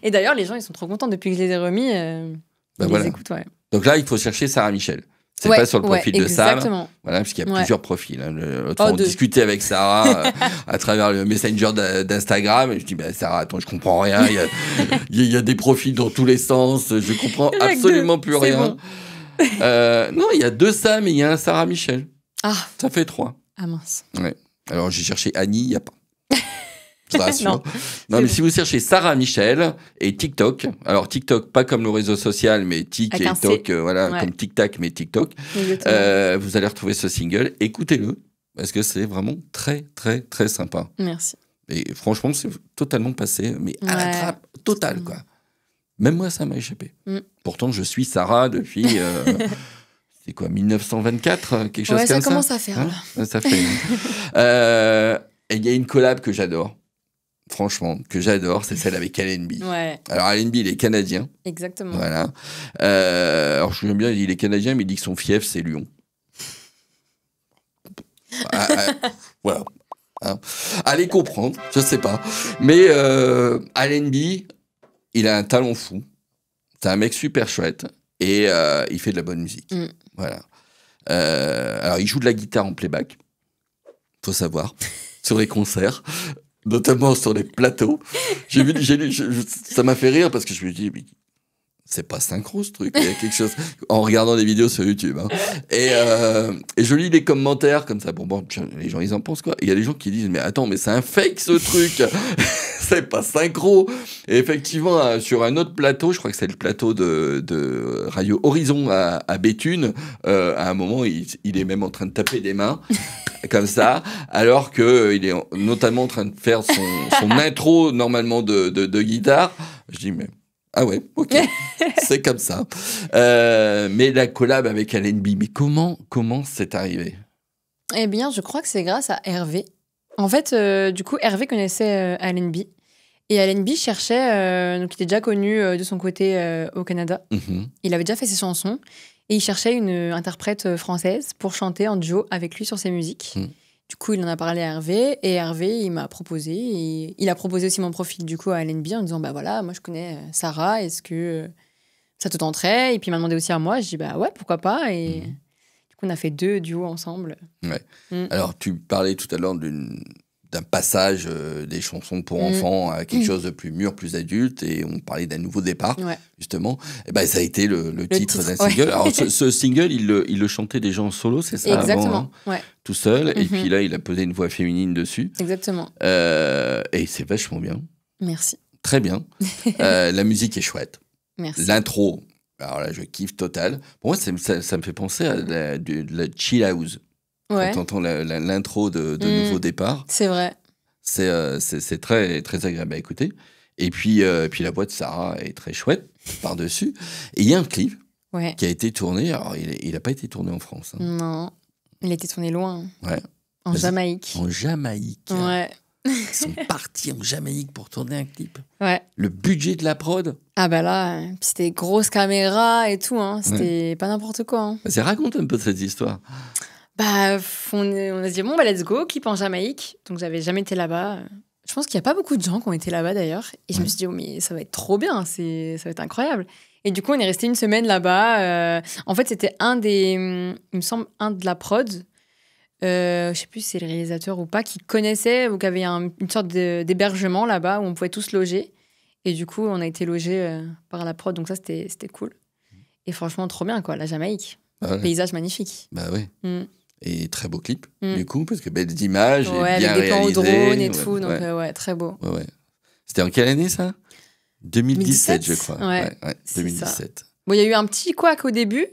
Et d'ailleurs, les gens, ils sont trop contents depuis que je les ai remis. Ils les écoutent, Donc là, il faut chercher Sarah Michel. C'est pas sur le profil de Sam. Voilà, parce qu'il y a plusieurs profils. Hein. L'autre fois, on discutait avec Sarah à travers le Messenger d'Instagram. Et je dis, Sarah, attends, je comprends rien. Il y a des profils dans tous les sens. Je comprends absolument plus rien. Bon. Non, il y a 2 Sam et il y a un Sarah Michel. Ah. Ça fait 3. Ah mince. Ouais. Alors, j'ai cherché Annie, il n'y a pas. Je te rassure. Non, mais si vous cherchez Sarah Michel et TikTok, alors TikTok, pas comme le réseau social, mais Tic et Toc, comme Tic Tac, mais TikTok, vous allez retrouver ce single. Écoutez-le, parce que c'est vraiment très, très, très sympa. Merci. Et franchement, c'est totalement passé, mais à la trappe totale, quoi. Même moi, ça m'a échappé. Pourtant, je suis Sarah depuis... c'est quoi, 1924, quelque chose comme ça. Ça commence à faire, là. Ça fait. Et il y a une collab que j'adore. Franchement, que j'adore, c'est celle avec Allenby. Ouais. Alors, Allenby, il est canadien. Exactement. Voilà. Alors, je me souviens bien, il est canadien, mais il dit que son fief, c'est Lyon. Voilà. Hein. Allez comprendre, je sais pas. Mais Allenby, il a un talent fou. C'est un mec super chouette. Et il fait de la bonne musique. Voilà. Alors, il joue de la guitare en playback. Faut savoir. Sur les concerts. Notamment sur les plateaux. J'ai lu, ça m'a fait rire parce que je me dis, mais c'est pas synchro ce truc, il y a quelque chose, en regardant des vidéos sur YouTube. Hein. Et je lis les commentaires comme ça, bon, les gens ils en pensent quoi. Il y a des gens qui disent, mais attends, mais c'est un fake ce truc, c'est pas synchro. Et effectivement, sur un autre plateau, je crois que c'est le plateau de Radio Horizon à Béthune, à un moment, il est même en train de taper des mains. Comme ça, alors qu'il est notamment en train de faire son intro normalement de guitare. Je dis, mais ah ouais, ok, c'est comme ça. Mais la collab avec Allenby, mais comment c'est arrivé ? Eh bien, je crois que c'est grâce à Hervé. En fait, du coup, Hervé connaissait Allenby. Et Allenby cherchait, donc il était déjà connu de son côté au Canada. Il avait déjà fait ses chansons. Et il cherchait une interprète française pour chanter en duo avec lui sur ses musiques. Du coup, il en a parlé à Hervé. Et Hervé, il m'a proposé. Et il a proposé aussi mon profil du coup à Allenby en disant, voilà, moi je connais Sarah, est-ce que ça te tenterait ? Et puis il m'a demandé aussi à moi. Je dis, ouais, pourquoi pas ? Et du coup, on a fait 2 duos ensemble. Ouais. Alors, tu parlais tout à l'heure d'un passage des chansons pour enfants à quelque chose de plus mûr, plus adulte, et on parlait d'un nouveau départ, justement. Et ben, ça a été le titre d'un single. Alors, ce single, il le chantait déjà en solo, c'est ça ? Exactement, avant, tout seul. Et puis là, il a posé une voix féminine dessus. Exactement. Et c'est vachement bien. Merci. Très bien. La musique est chouette. Merci. L'intro, alors là, je kiffe total. Pour moi, ça me fait penser à de la chill house. Quand t'entends l'intro de Nouveau Départ. C'est vrai. C'est très, très agréable à écouter. Et puis la voix de Sarah est très chouette par-dessus. Et il y a un clip qui a été tourné. Alors, il n'a pas été tourné en France. Hein. Non, il a été tourné loin. Ouais. En Jamaïque. En Jamaïque. Ouais. Ils sont partis en Jamaïque pour tourner un clip. Ouais. Le budget de la prod. Ah bah là, c'était grosse caméra et tout. Hein. C'était pas n'importe quoi. Hein. Vas-y, raconte un peu cette histoire. Bah, on a dit, let's go, clip en Jamaïque. Donc, j'avais jamais été là-bas. Je pense qu'il n'y a pas beaucoup de gens qui ont été là-bas, d'ailleurs. Et je me suis dit, mais ça va être trop bien, ça va être incroyable. Et du coup, on est resté une semaine là-bas. En fait, c'était il me semble, un de la prod. Je sais plus si c'est le réalisateur ou pas, qui connaissait ou qui avait une sorte d'hébergement là-bas où on pouvait tous loger. Et du coup, on a été logés par la prod. Donc ça, c'était cool. Et franchement, trop bien, quoi, la Jamaïque. Paysage magnifique. Bah ouais. Et très beau clip, du coup, parce que belles images, et bien avec des plans au réalisé. drone et tout, donc très beau. Ouais. C'était en quelle année, ça ? 2017, je crois. Ouais, 2017. Bon, il y a eu un petit couac au début.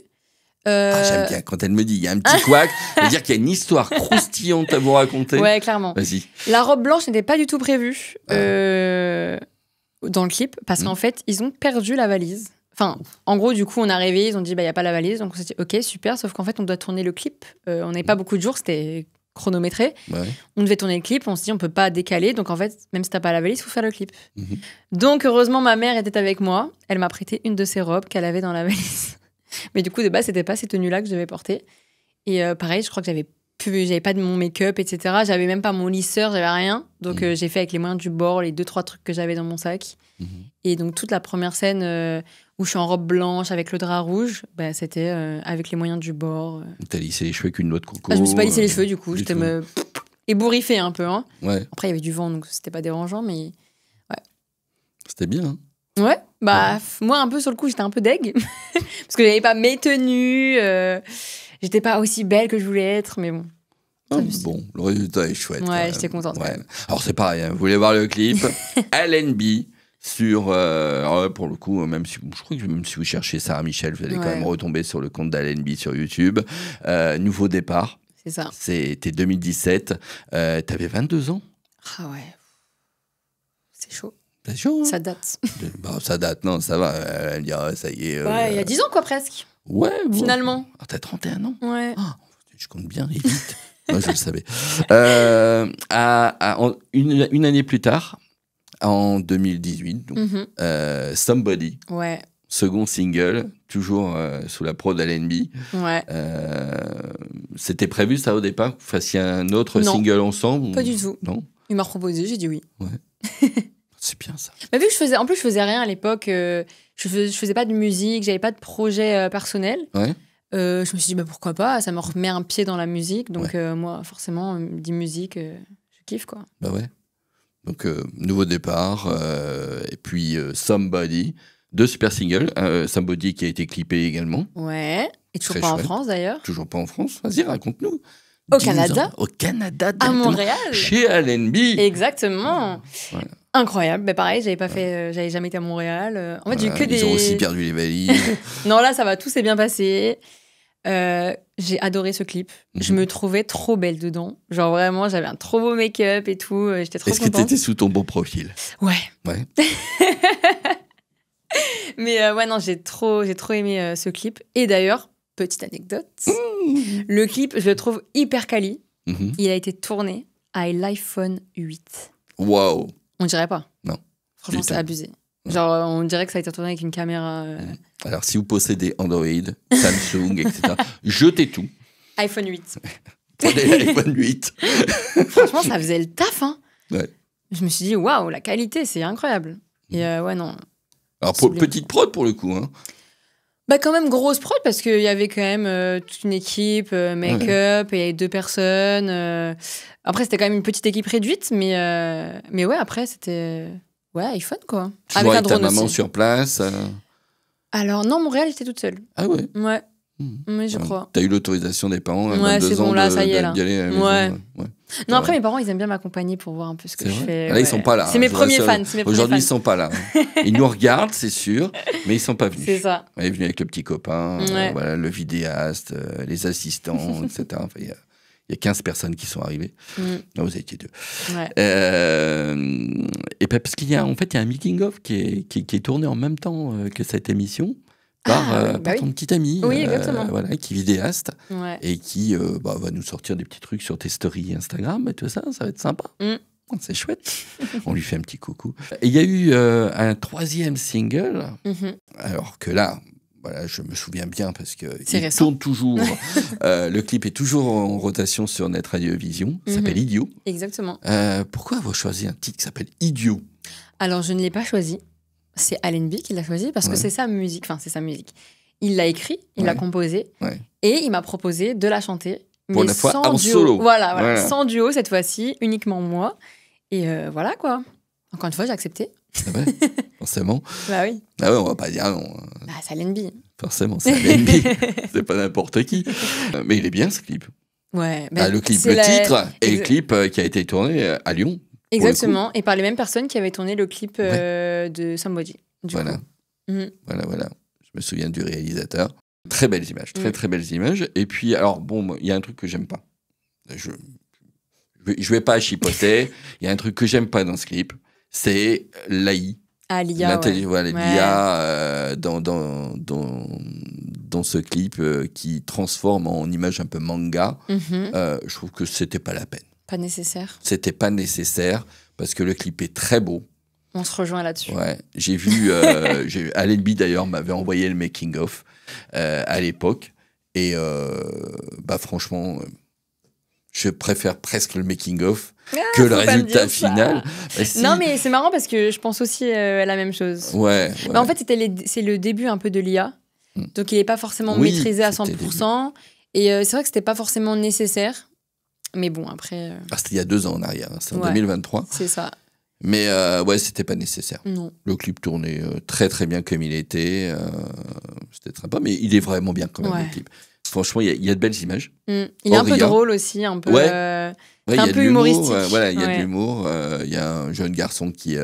J'aime bien quand elle me dit il y a un petit couac, ça veut dire qu'il y a une histoire croustillante à vous raconter. Ouais, clairement. Vas-y. La robe blanche n'était pas du tout prévue dans le clip, parce qu'en fait, ils ont perdu la valise. Enfin, en gros, du coup, on est arrivé, ils ont dit, il n'y a pas la valise. Donc, on s'est dit, ok, super, sauf qu'en fait, on doit tourner le clip. On n'avait pas beaucoup de jours, c'était chronométré. Ouais. On devait tourner le clip, on se dit on peut pas décaler, donc en fait, même si t'as pas la valise, il faut faire le clip. Mhm. Donc heureusement, ma mère était avec moi. Elle m'a prêté une de ses robes qu'elle avait dans la valise. Mais du coup, de base, c'était pas ces tenues-là que je devais porter. Et pareil, je crois que j'avais pas de mon make-up, etc. J'avais même pas mon lisseur, j'avais rien. Donc j'ai fait avec les moyens du bord, les 2-3 trucs que j'avais dans mon sac. Et donc toute la première scène où je suis en robe blanche avec le drap rouge, bah, c'était avec les moyens du bord. T'as lissé les cheveux avec une noix de coco. Ah, je me suis pas lissé les cheveux du coup, du j'étais tout. ébouriffée un peu. Hein. Ouais, Après, il y avait du vent, donc c'était pas dérangeant, mais c'était bien. Hein. ouais, bah moi un peu sur le coup, j'étais un peu deg parce que j'avais pas mes tenues, j'étais pas aussi belle que je voulais être, mais bon. Ah, bon, le résultat est chouette. Ouais, j'étais contente. Ouais. Alors c'est pareil, hein, vous voulez voir le clip LNB sur, pour le coup, même si, je crois que même si vous cherchez Sarah Michel, vous allez quand même retomber sur le compte d'LNB sur YouTube. Nouveau départ. C'est ça. C'était 2017. T'avais 22 ans. Ah ouais, c'est chaud. C'est chaud, hein. Ça date. Bah, ça date, non, ça va. Elle me dira, ça y est. Ouais, il y a 10 ans quoi presque. Ouais, bon. Finalement. Ah, t'as 31 ans. Ouais. Ah, je compte bien, et vite. Moi, je le savais. Une année plus tard, en 2018, donc, Somebody, Ouais. second single, toujours sous la prod d'LNB. Ouais. C'était prévu ça au départ, que vous fassiez un autre single ensemble? Pas du tout. Non. Il m'a proposé, j'ai dit oui. Ouais. C'est bien ça. Bah, vu que je faisais rien à l'époque, je faisais pas de musique, j'avais pas de projet personnel. Ouais. Je me suis dit bah, pourquoi pas, ça me remet un pied dans la musique, donc moi forcément, on me dit musique, je kiffe quoi. Bah ouais. Donc nouveau départ, et puis Somebody, 2 super singles, Somebody qui a été clippé également. Ouais. Et toujours Très pas chouette. en France d'ailleurs. Toujours pas en France. Vas-y, raconte-nous. Au 10 Canada. ans. Au Canada, À directement. Montréal. Chez LNB. Exactement. Ouais. Incroyable. Mais pareil, j'avais jamais été à Montréal. En fait, j'ai eu que Ils ont aussi perdu les valises. Non, là, ça va, tout s'est bien passé. J'ai adoré ce clip. Je me trouvais trop belle dedans. Genre vraiment, j'avais un trop beau make-up et tout. J'étais trop Est-ce que contente. t'étais sous ton bon profil? Ouais. Ouais. Mais ouais, non, j'ai trop aimé ce clip. Et d'ailleurs, petite anecdote, le clip, je le trouve hyper quali. Il a été tourné à l'iPhone 8. Waouh. On dirait pas. Non. Franchement, Du c'est tout. abusé. Genre, on dirait que ça a été tourné avec une caméra. Alors, si vous possédez Android, Samsung, etc., jetez tout. iPhone 8. Prenez l'iPhone 8. Franchement, ça faisait le taf, hein. Ouais. Je me suis dit, waouh, la qualité, c'est incroyable. Et ouais, non. Alors, petite prod pour le coup. Hein. Bah, quand même, grosse prod, parce qu'il y avait quand même toute une équipe, make-up, et il y avait 2 personnes. Après, c'était quand même une petite équipe réduite, mais ouais, après, c'était. Ouais, iPhone, quoi. Toujours avec ta drone maman aussi. sur place. Alors, non, Montréal, j'étais toute seule. Ah ouais. Ouais. Oui, je crois. T'as eu l'autorisation des parents à Ouais, 22 c'est bon, ans là, ça y est, là. d'y aller à la maison. Ouais. Ouais. Non, après, mes parents, ils aiment bien m'accompagner pour voir un peu ce que C'est je vrai. fais. Là, ils sont pas là. C'est mes premiers fans. Aujourd'hui, ils sont pas là. Ils nous regardent, c'est sûr, mais ils sont pas venus. C'est ça. Ils sont venus avec le petit copain, Ouais. voilà, le vidéaste, les assistants, etc. Enfin, il y a 15 personnes qui sont arrivées. Non, vous étiez 2. Ouais. Et parce qu'il y a, en fait, il y a un making-of qui est tourné en même temps que cette émission par ton petit ami, Oui, exactement. voilà, qui est vidéaste Ouais. et qui va nous sortir des petits trucs sur tes stories Instagram et tout ça. Ça va être sympa. C'est chouette. On lui fait un petit coucou. Et il y a eu un 3e single, alors que là, voilà, je me souviens bien parce que il tourne toujours. Le clip est toujours en rotation sur Net Radio Vision. Ça s'appelle Idiot. Exactement. Pourquoi avoir choisi un titre qui s'appelle Idiot? Alors, je ne l'ai pas choisi. C'est LNB qui l'a choisi parce que c'est sa musique. Enfin, c'est sa musique. Il l'a écrit, il l'a composé et il m'a proposé de la chanter. Pour mais la fois sans en duo. solo. Voilà. Sans duo cette fois-ci, uniquement moi. Et voilà quoi. Encore une fois, j'ai accepté. Ah ouais, forcément. Bah oui. Ah ouais, on va pas dire non. Bah, c'est LNB. Forcément, c'est LNB. C'est pas n'importe qui. Mais il est bien ce clip. Ouais. Le clip, le titre et le clip qui a été tourné à Lyon. Exactement. Et par les mêmes personnes qui avaient tourné le clip de Somebody. Voilà. Voilà. Je me souviens du réalisateur. Très belles images, très belles images. Et puis, alors, bon, il y a un truc que j'aime pas. Je vais pas chipoter. Il y a un truc que j'aime pas dans ce clip. C'est l'AI. Ah, l'IA, l'IA dans dans ce clip qui transforme en image un peu manga, je trouve que c'était pas la peine. Pas nécessaire. C'était pas nécessaire parce que le clip est très beau. On se rejoint là-dessus. Ouais, j'ai vu, Allenby d'ailleurs m'avait envoyé le making of à l'époque et franchement, je préfère presque le making of que le résultat final. Si. Non, mais c'est marrant parce que je pense aussi à la même chose. Ouais. Mais en fait, c'est le début un peu de l'IA, donc il n'est pas forcément maîtrisé à 100%. Et c'est vrai que c'était pas forcément nécessaire, mais bon après. C'était il y a 2 ans en arrière, c'est en 2023. C'est ça. Mais c'était pas nécessaire. Non. Le clip tournait très très bien comme il était. C'était sympa, mais il est vraiment bien quand même le clip. Franchement, il y a de belles images. Il est un peu drôle aussi, un peu. C'est un peu humoristique. Il y a de l'humour. Il y a un jeune garçon qui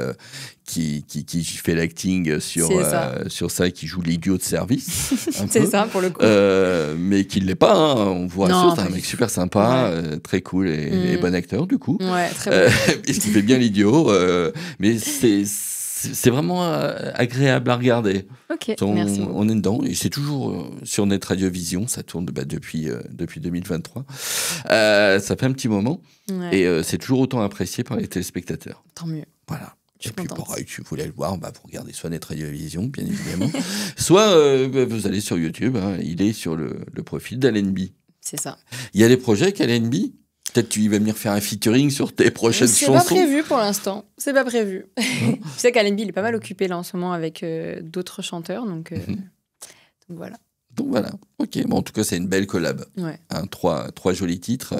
fait l'acting sur ça, qui joue l'idiot de service. C'est ça, pour le coup. Mais qui ne l'est pas. Hein. On voit ça, c'est un mec super sympa, très cool et bon acteur, du coup. Ouais, très bon. Il fait bien l'idiot. Mais c'est vraiment agréable à regarder. Ok, merci beaucoup. On est dedans. Et c'est toujours sur Net Radio Vision. Ça tourne depuis 2023. Ça fait un petit moment. Ouais. Et c'est toujours autant apprécié par les téléspectateurs. Tant mieux. Voilà. Et puis pareil, tu voulais le voir, vous regardez soit Net Radio Vision, bien évidemment, soit vous allez sur YouTube. Il est sur le profil d'Allenby. C'est ça. Il y a des projets avec Allenby. Peut-être tu vas venir faire un featuring sur tes prochaines chansons. C'est pas prévu pour l'instant. C'est pas prévu. Tu sais qu'Allenby, il est pas mal occupé là en ce moment avec d'autres chanteurs. Donc voilà. Donc voilà. Ok. Bon, en tout cas, c'est une belle collab. Ouais. 3 jolis titres.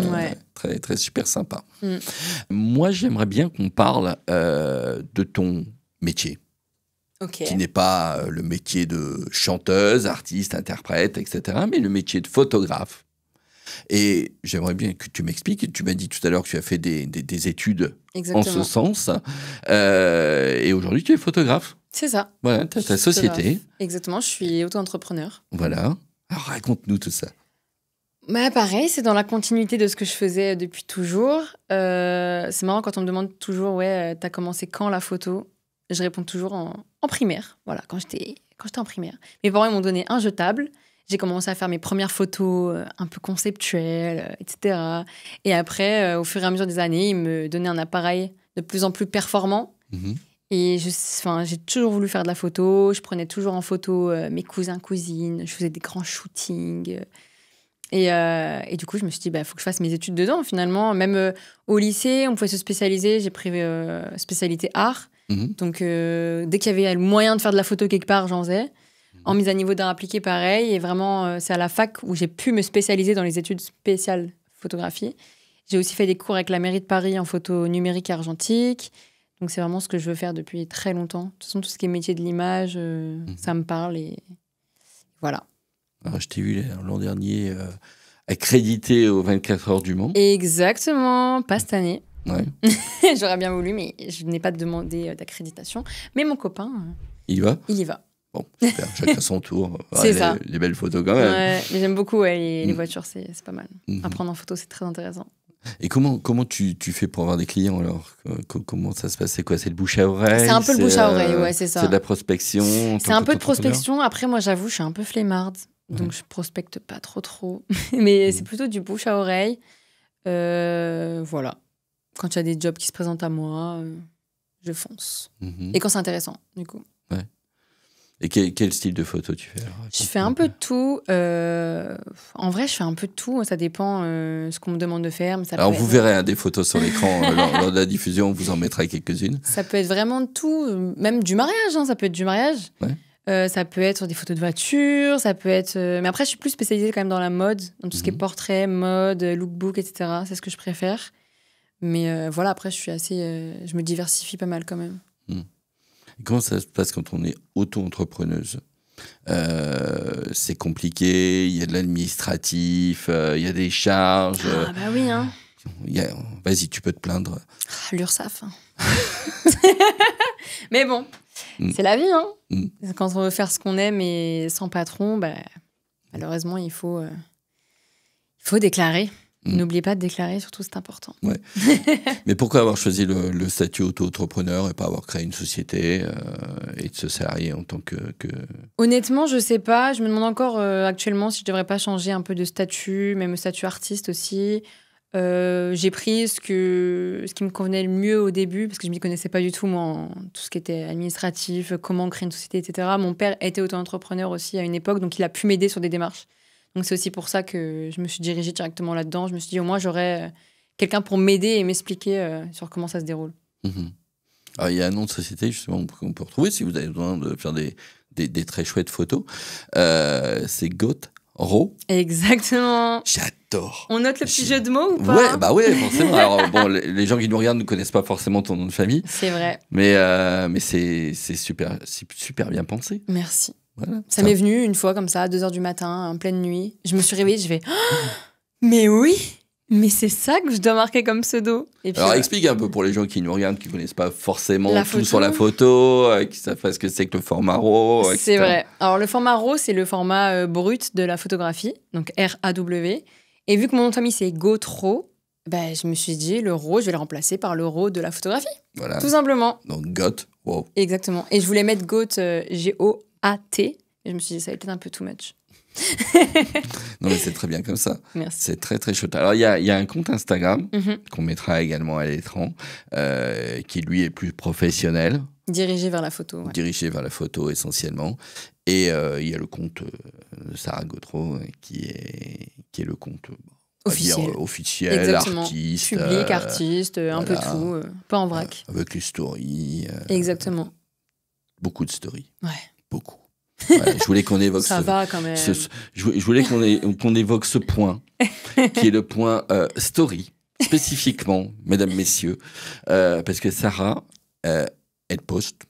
Très, très super sympa. Moi, j'aimerais bien qu'on parle de ton métier. Okay. Qui n'est pas le métier de chanteuse, artiste, interprète, etc., mais le métier de photographe. Et j'aimerais bien que tu m'expliques. Tu m'as dit tout à l'heure que tu as fait des études en ce sens. Et aujourd'hui, tu es photographe. C'est ça. Voilà, tu as ta société. Exactement, je suis auto-entrepreneur. Voilà. Alors, raconte-nous tout ça. Pareil, c'est dans la continuité de ce que je faisais depuis toujours. C'est marrant quand on me demande toujours, t'as commencé quand la photo ? Je réponds toujours en primaire. Voilà, quand j'étais en primaire. Mes parents ils m'ont donné un jetable. J'ai commencé à faire mes premières photos un peu conceptuelles, etc. Et après, au fur et à mesure des années, ils me donnaient un appareil de plus en plus performant. Et j'ai toujours voulu faire de la photo. Je prenais toujours en photo mes cousins, cousines. Je faisais des grands shootings. Et du coup, je me suis dit, faut que je fasse mes études dedans, finalement. Même au lycée, on pouvait se spécialiser. J'ai pris spécialité art. Donc, dès qu'il y avait le moyen de faire de la photo quelque part, j'en faisais. En mise à niveau d'art appliqué, pareil. Et vraiment, c'est à la fac où j'ai pu me spécialiser dans les études spéciales photographie. J'ai aussi fait des cours avec la mairie de Paris en photo numérique et argentique. Donc, c'est vraiment ce que je veux faire depuis très longtemps. De toute façon, tout ce qui est métier de l'image, ça me parle. Et voilà. Alors, je t'ai vu l'an dernier accrédité aux 24 heures du Mans. Exactement. Pas cette année. Ouais. J'aurais bien voulu, mais je n'ai pas demandé d'accréditation. Mais mon copain... Il y va ? Il y va. Bon, super, chacun son tour. C'est ça. Les belles photos quand même. Ouais, mais j'aime beaucoup les voitures, c'est pas mal. À prendre en photo, c'est très intéressant. Et comment tu fais pour avoir des clients alors ? Comment ça se passe ? C'est quoi ? C'est le bouche à oreille ? C'est un peu le bouche à oreille, ouais, c'est ça. C'est de la prospection ? C'est un peu de prospection. Après, moi, j'avoue, je suis un peu flemmarde. Donc, je prospecte pas trop. Mais c'est plutôt du bouche à oreille. Voilà. Quand il y a des jobs qui se présentent à moi, je fonce. Et quand c'est intéressant, du coup. Ouais. Et quel style de photo tu fais alors ? Je fais un peu de tout. En vrai, je fais un peu de tout. Ça dépend ce qu'on me demande de faire. Mais ça alors, vous verrez des photos sur l'écran lors de la diffusion. On vous en mettra quelques-unes. Ça peut être vraiment de tout. Même du mariage. Ça peut être du mariage. Ouais. Ça peut être des photos de voiture. Ça peut être... Mais après, je suis plus spécialisée quand même dans la mode. Dans tout ce qui est portrait, mode, lookbook, etc. C'est ce que je préfère. Mais voilà, après, je me diversifie pas mal quand même. Et comment ça se passe quand on est auto-entrepreneuse ? C'est compliqué, il y a de l'administratif, il y a des charges. Ah bah oui, hein. Vas-y, tu peux te plaindre. L'URSSAF. Mais bon, c'est la vie, hein. Quand on veut faire ce qu'on aime et sans patron, malheureusement, il faut déclarer. N'oubliez pas de déclarer, surtout, c'est important. Ouais. Mais pourquoi avoir choisi le statut auto-entrepreneur et pas avoir créé une société et de se salarier en tant que... Honnêtement, je sais pas. Je me demande encore actuellement si je devrais pas changer un peu de statut, même statut artiste aussi. J'ai pris ce qui me convenait le mieux au début, parce que je m'y connaissais pas du tout, moi, en tout ce qui était administratif, comment créer une société, etc. Mon père était auto-entrepreneur aussi à une époque, donc il a pu m'aider sur des démarches. Donc c'est aussi pour ça que je me suis dirigée directement là-dedans. Je me suis dit, au moins, j'aurais quelqu'un pour m'aider et m'expliquer sur comment ça se déroule. Alors, il y a un nom de société, justement, qu'on peut retrouver si vous avez besoin de faire des très chouettes photos. C'est GoatRaw. Exactement. J'adore. On note le petit jeu de mots ou pas? Ouais, forcément. Alors, bon, les gens qui nous regardent ne connaissent pas forcément ton nom de famille. C'est vrai. Mais c'est super bien pensé. Merci. Voilà, ça m'est venu une fois comme ça, à 2h du matin, en pleine nuit. Je me suis réveillée, je vais mais oui, mais c'est ça que je dois marquer comme pseudo. Et puis, alors explique un peu pour les gens qui nous regardent, qui ne connaissent pas forcément la tout photo. sur la photo, qui ne savent pas ce que c'est que le format RAW, etc. C'est vrai. Alors le format RAW, c'est le format brut de la photographie, donc R-A-W. Et vu que mon nom de famille c'est GoatRaw, ben, je me suis dit le RAW, je vais le remplacer par le RAW de la photographie. Voilà. Tout simplement. Donc GoatRaw. Exactement. Et je voulais mettre Goat G-O-A-T. Et je me suis dit, ça va être un peu too much. Non, mais c'est très bien comme ça. Merci. C'est très, très chouette. Alors, il y a un compte Instagram qu'on mettra également à l'écran, qui, lui, est plus professionnel. Dirigé vers la photo. Ouais. Dirigé vers la photo, essentiellement. Et il y a le compte Sarah GoatRaw, qui est le compte... officiel, exactement. Artiste. Public, artiste, un peu tout. Pas en vrac. Avec les stories. Exactement. Beaucoup de stories. Ouais. Beaucoup. Voilà, je voulais qu'on évoque ça va quand même. Je voulais qu'on évoque ce point, qui est le point story, spécifiquement, mesdames, messieurs, parce que Sarah, elle poste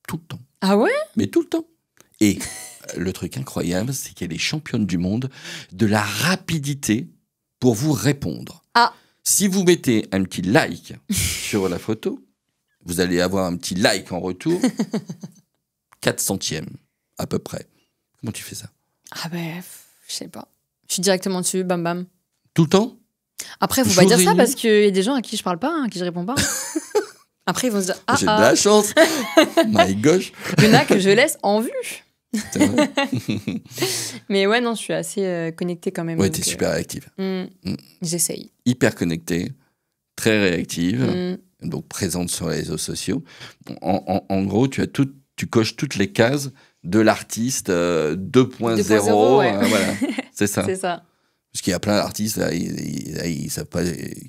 tout le temps. Ah ouais? Mais tout le temps. Et le truc incroyable, c'est qu'elle est championne du monde de la rapidité pour vous répondre. Ah. Si vous mettez un petit like sur la photo, vous allez avoir un petit like en retour, 4 centièmes. À peu près. Comment tu fais ça? Ah ben, je sais pas. Je suis directement dessus, bam bam. Tout le temps? Après, faut pas dire ça parce qu'il y a des gens à qui je parle pas, à qui je réponds pas. Après, ils vont se dire j'ai de la chance. My gosh. Il y en a que je laisse en vue. C'est vrai. Mais ouais, non, je suis assez connectée quand même. Ouais, t'es super réactive. J'essaye. Hyper connectée, très réactive, donc présente sur les réseaux sociaux. En gros, tu coches toutes les cases de l'artiste 2.0. Ouais. Voilà, c'est ça. C'est ça. Parce qu'il y a plein d'artistes, là, ils ne savent pas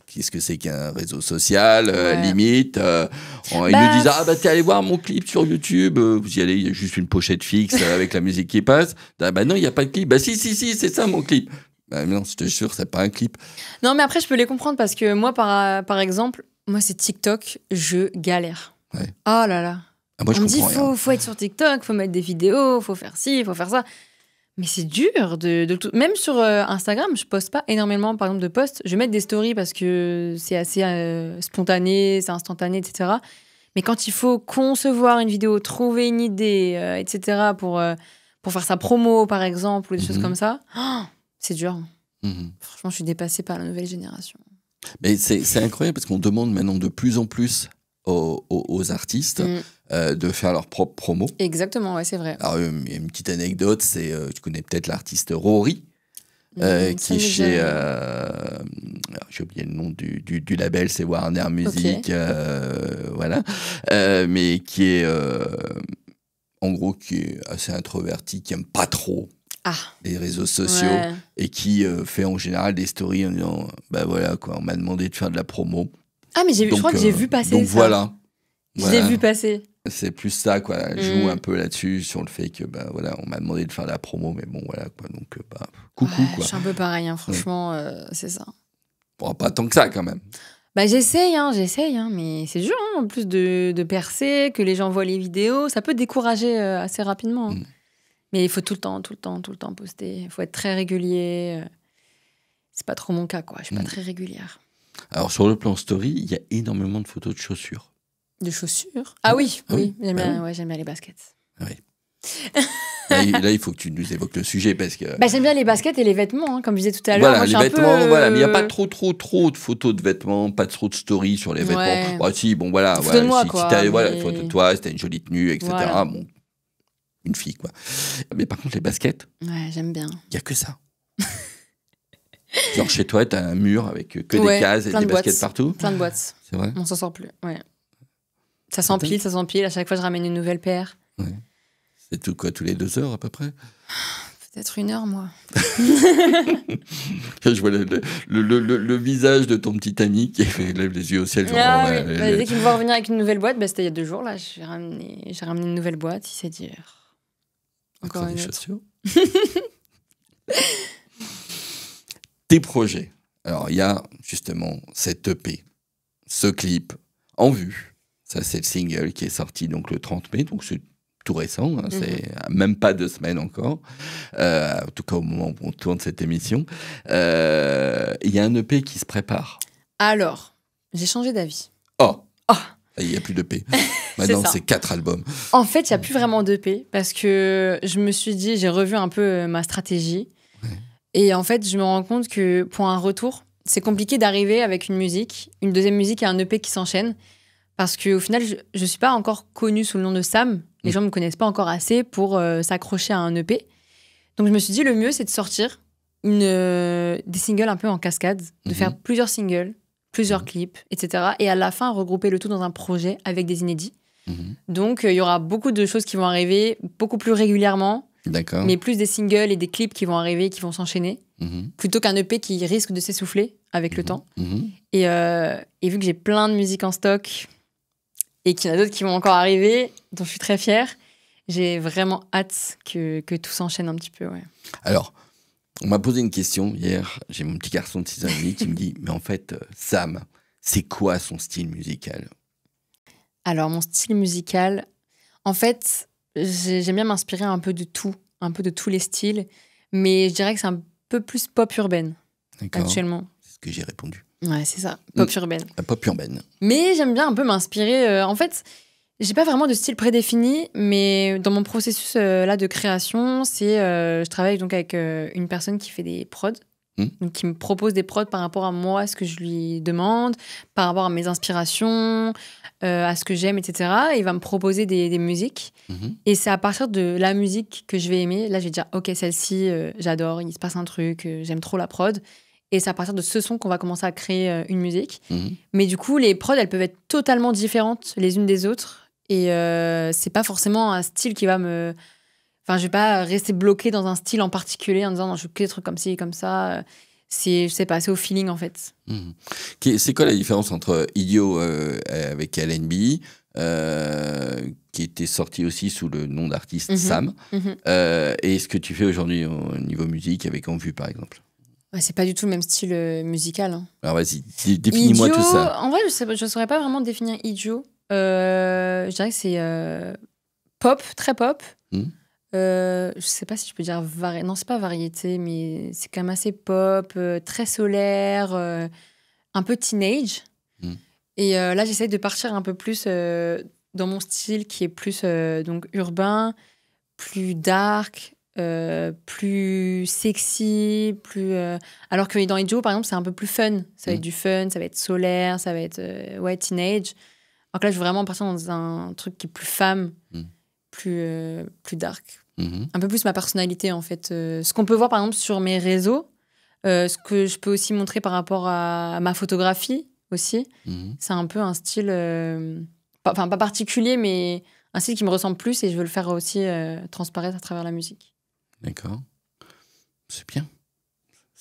qu'est-ce que c'est qu'un réseau social, limite. Ils nous disent, ah bah t'es allé voir mon clip sur YouTube, vous y allez, il y a juste une pochette fixe avec la musique qui passe. Ah, bah non, il n'y a pas de clip. Bah si, c'est ça mon clip. Bah non, je te jure, c'est pas un clip. Non, mais après, je peux les comprendre parce que moi, par exemple, moi, c'est TikTok, je galère. Ouais. Oh là là. Moi, on me dit, faut être sur TikTok, faut mettre des vidéos, faut faire ci, faut faire ça. Mais c'est dur de tout. Même sur Instagram, je poste pas énormément, par exemple, de posts. Je vais mettre des stories parce que c'est assez spontané, c'est instantané, etc. Mais quand il faut concevoir une vidéo, trouver une idée, etc., pour faire sa promo, par exemple, ou des choses comme ça, c'est dur. Franchement, je suis dépassée par la nouvelle génération. Mais c'est incroyable parce qu'on demande maintenant de plus en plus aux artistes de faire leur propre promo. Exactement, ouais, c'est vrai. Alors, une petite anecdote, c'est, tu connais peut-être l'artiste Rory, qui est chez... j'ai oublié le nom du label, c'est Warner Music, voilà. Mais qui est, en gros, qui est assez introverti, qui n'aime pas trop les réseaux sociaux, et qui fait en général des stories en disant, bah voilà, quoi, on m'a demandé de faire de la promo. Ah, mais je crois que j'ai vu passer donc ça. Voilà. Je l'ai vu passer. C'est plus ça, quoi. Elle joue un peu là-dessus, sur le fait que, bah, voilà, on m'a demandé de faire de la promo, mais bon, voilà, quoi. Donc, bah, coucou, quoi. Je suis un peu pareil, hein, franchement, c'est ça. Bon, pas tant que ça, quand même. Bah, j'essaye, mais c'est dur, en plus de percer, que les gens voient les vidéos. Ça peut décourager assez rapidement. Mais il faut tout le temps poster. Il faut être très régulier. C'est pas trop mon cas, quoi. Je suis pas très régulière. Alors, sur le plan story, il y a énormément de photos de chaussures. De chaussures? Ah oui. J'aime bien les baskets. Oui. Là, il faut que tu nous évoques le sujet parce que. J'aime bien les baskets et les vêtements, hein, comme je disais tout à l'heure. Voilà, les vêtements, voilà, mais il n'y a pas trop de photos de vêtements, pas trop de stories sur les vêtements. Bah, si, bon, voilà. Photo de moi, quoi. Voilà, photo de toi, si t'as une jolie tenue, etc. Voilà. Bon, une fille, quoi. Mais par contre, les baskets. Ouais, j'aime bien. Il n'y a que ça. Genre chez toi, t'as un mur avec que des cases et des baskets partout. Plein de boîtes. C'est vrai. On s'en sort plus. Ouais. Ça s'empile. À chaque fois, je ramène une nouvelle paire. Ouais. C'est tout quoi, tous les 2 heures à peu près? Peut-être 1 heure, moi. Je vois le visage de ton petit ami qui lève les yeux au ciel. Genre, dès qu'il me voit revenir avec une nouvelle boîte, c'était il y a 2 jours. Là, j'ai ramené une nouvelle boîte. Il s'est dit encore une chaussures. Tes projets. Alors, il y a justement cette EP, ce clip en vue. Ça, c'est le single qui est sorti donc le 30 mai, donc c'est tout récent, hein, c'est même pas 2 semaines encore, en tout cas au moment où on tourne cette émission. Il y a un EP qui se prépare. Alors, j'ai changé d'avis. Il n'y a plus d'EP. Maintenant, c'est 4 albums. En fait, il n'y a plus vraiment d'EP parce que je me suis dit, j'ai revu un peu ma stratégie. Ouais. Et en fait, je me rends compte que pour un retour, c'est compliqué d'arriver avec une musique, une deuxième musique et un EP qui s'enchaînent. Parce qu'au final, je ne suis pas encore connue sous le nom de Sam. Les gens ne me connaissent pas encore assez pour s'accrocher à un EP. Donc, je me suis dit, le mieux, c'est de sortir des singles un peu en cascade, de faire plusieurs singles, plusieurs clips, etc. Et à la fin, regrouper le tout dans un projet avec des inédits. Donc, il y aura beaucoup de choses qui vont arriver, beaucoup plus régulièrement. D'accord. Mais plus des singles et des clips qui vont arriver, qui vont s'enchaîner, plutôt qu'un EP qui risque de s'essouffler avec le temps. Et vu que j'ai plein de musique en stock et qu'il y en a d'autres qui vont encore arriver, dont je suis très fière, j'ai vraiment hâte que tout s'enchaîne un petit peu. Ouais. Alors, on m'a posé une question hier. J'ai mon petit garçon de 6 ans et demi qui me dit « Mais en fait, Sam, c'est quoi son style musical ?» Alors, mon style musical, en fait, j'aime bien m'inspirer un peu de tout, un peu de tous les styles, mais je dirais que c'est un peu plus pop urbaine actuellement. C'est ce que j'ai répondu. Ouais, c'est ça, pop urbaine. Pop urbaine. Mais j'aime bien un peu m'inspirer. En fait, j'ai pas vraiment de style prédéfini, mais dans mon processus là de création, je travaille donc avec une personne qui fait des prods, donc qui me propose des prods par rapport à moi, ce que je lui demande, par rapport à mes inspirations, à ce que j'aime, etc. Et il va me proposer des musiques. Et c'est à partir de la musique que je vais aimer. Là, je vais dire, OK, celle-ci, j'adore, il se passe un truc, j'aime trop la prod. Et c'est à partir de ce son qu'on va commencer à créer une musique. Mais du coup, les prods, elles peuvent être totalement différentes les unes des autres. Et c'est pas forcément un style qui va me... Enfin, je vais pas rester bloquée dans un style en particulier en disant non, je veux que des trucs comme ci, comme ça. Je sais pas, c'est au feeling en fait. C'est quoi la différence entre Idiot avec LNB, qui était sorti aussi sous le nom d'artiste Sam, et ce que tu fais aujourd'hui au niveau musique avec En Vue par exemple? C'est pas du tout le même style musical. Hein. Alors vas-y, définis-moi tout ça. En vrai, je saurais pas vraiment définir Idiot. Je dirais que c'est pop, très pop. Je sais pas si je peux dire non, c'est pas variété, mais c'est quand même assez pop, très solaire, un peu teenage. Et là, j'essaie de partir un peu plus dans mon style qui est plus donc urbain, plus dark, plus sexy, plus alors que dans Idiot, par exemple, c'est un peu plus fun. Ça va être du fun, ça va être solaire, ça va être teenage. Alors que là, je veux vraiment partir dans un truc qui est plus femme, plus dark. Un peu plus ma personnalité, en fait. Ce qu'on peut voir, par exemple, sur mes réseaux, ce que je peux aussi montrer par rapport à ma photographie, aussi. C'est un peu un style... pas particulier, mais un style qui me ressemble plus et je veux le faire aussi transparaître à travers la musique. D'accord. C'est bien.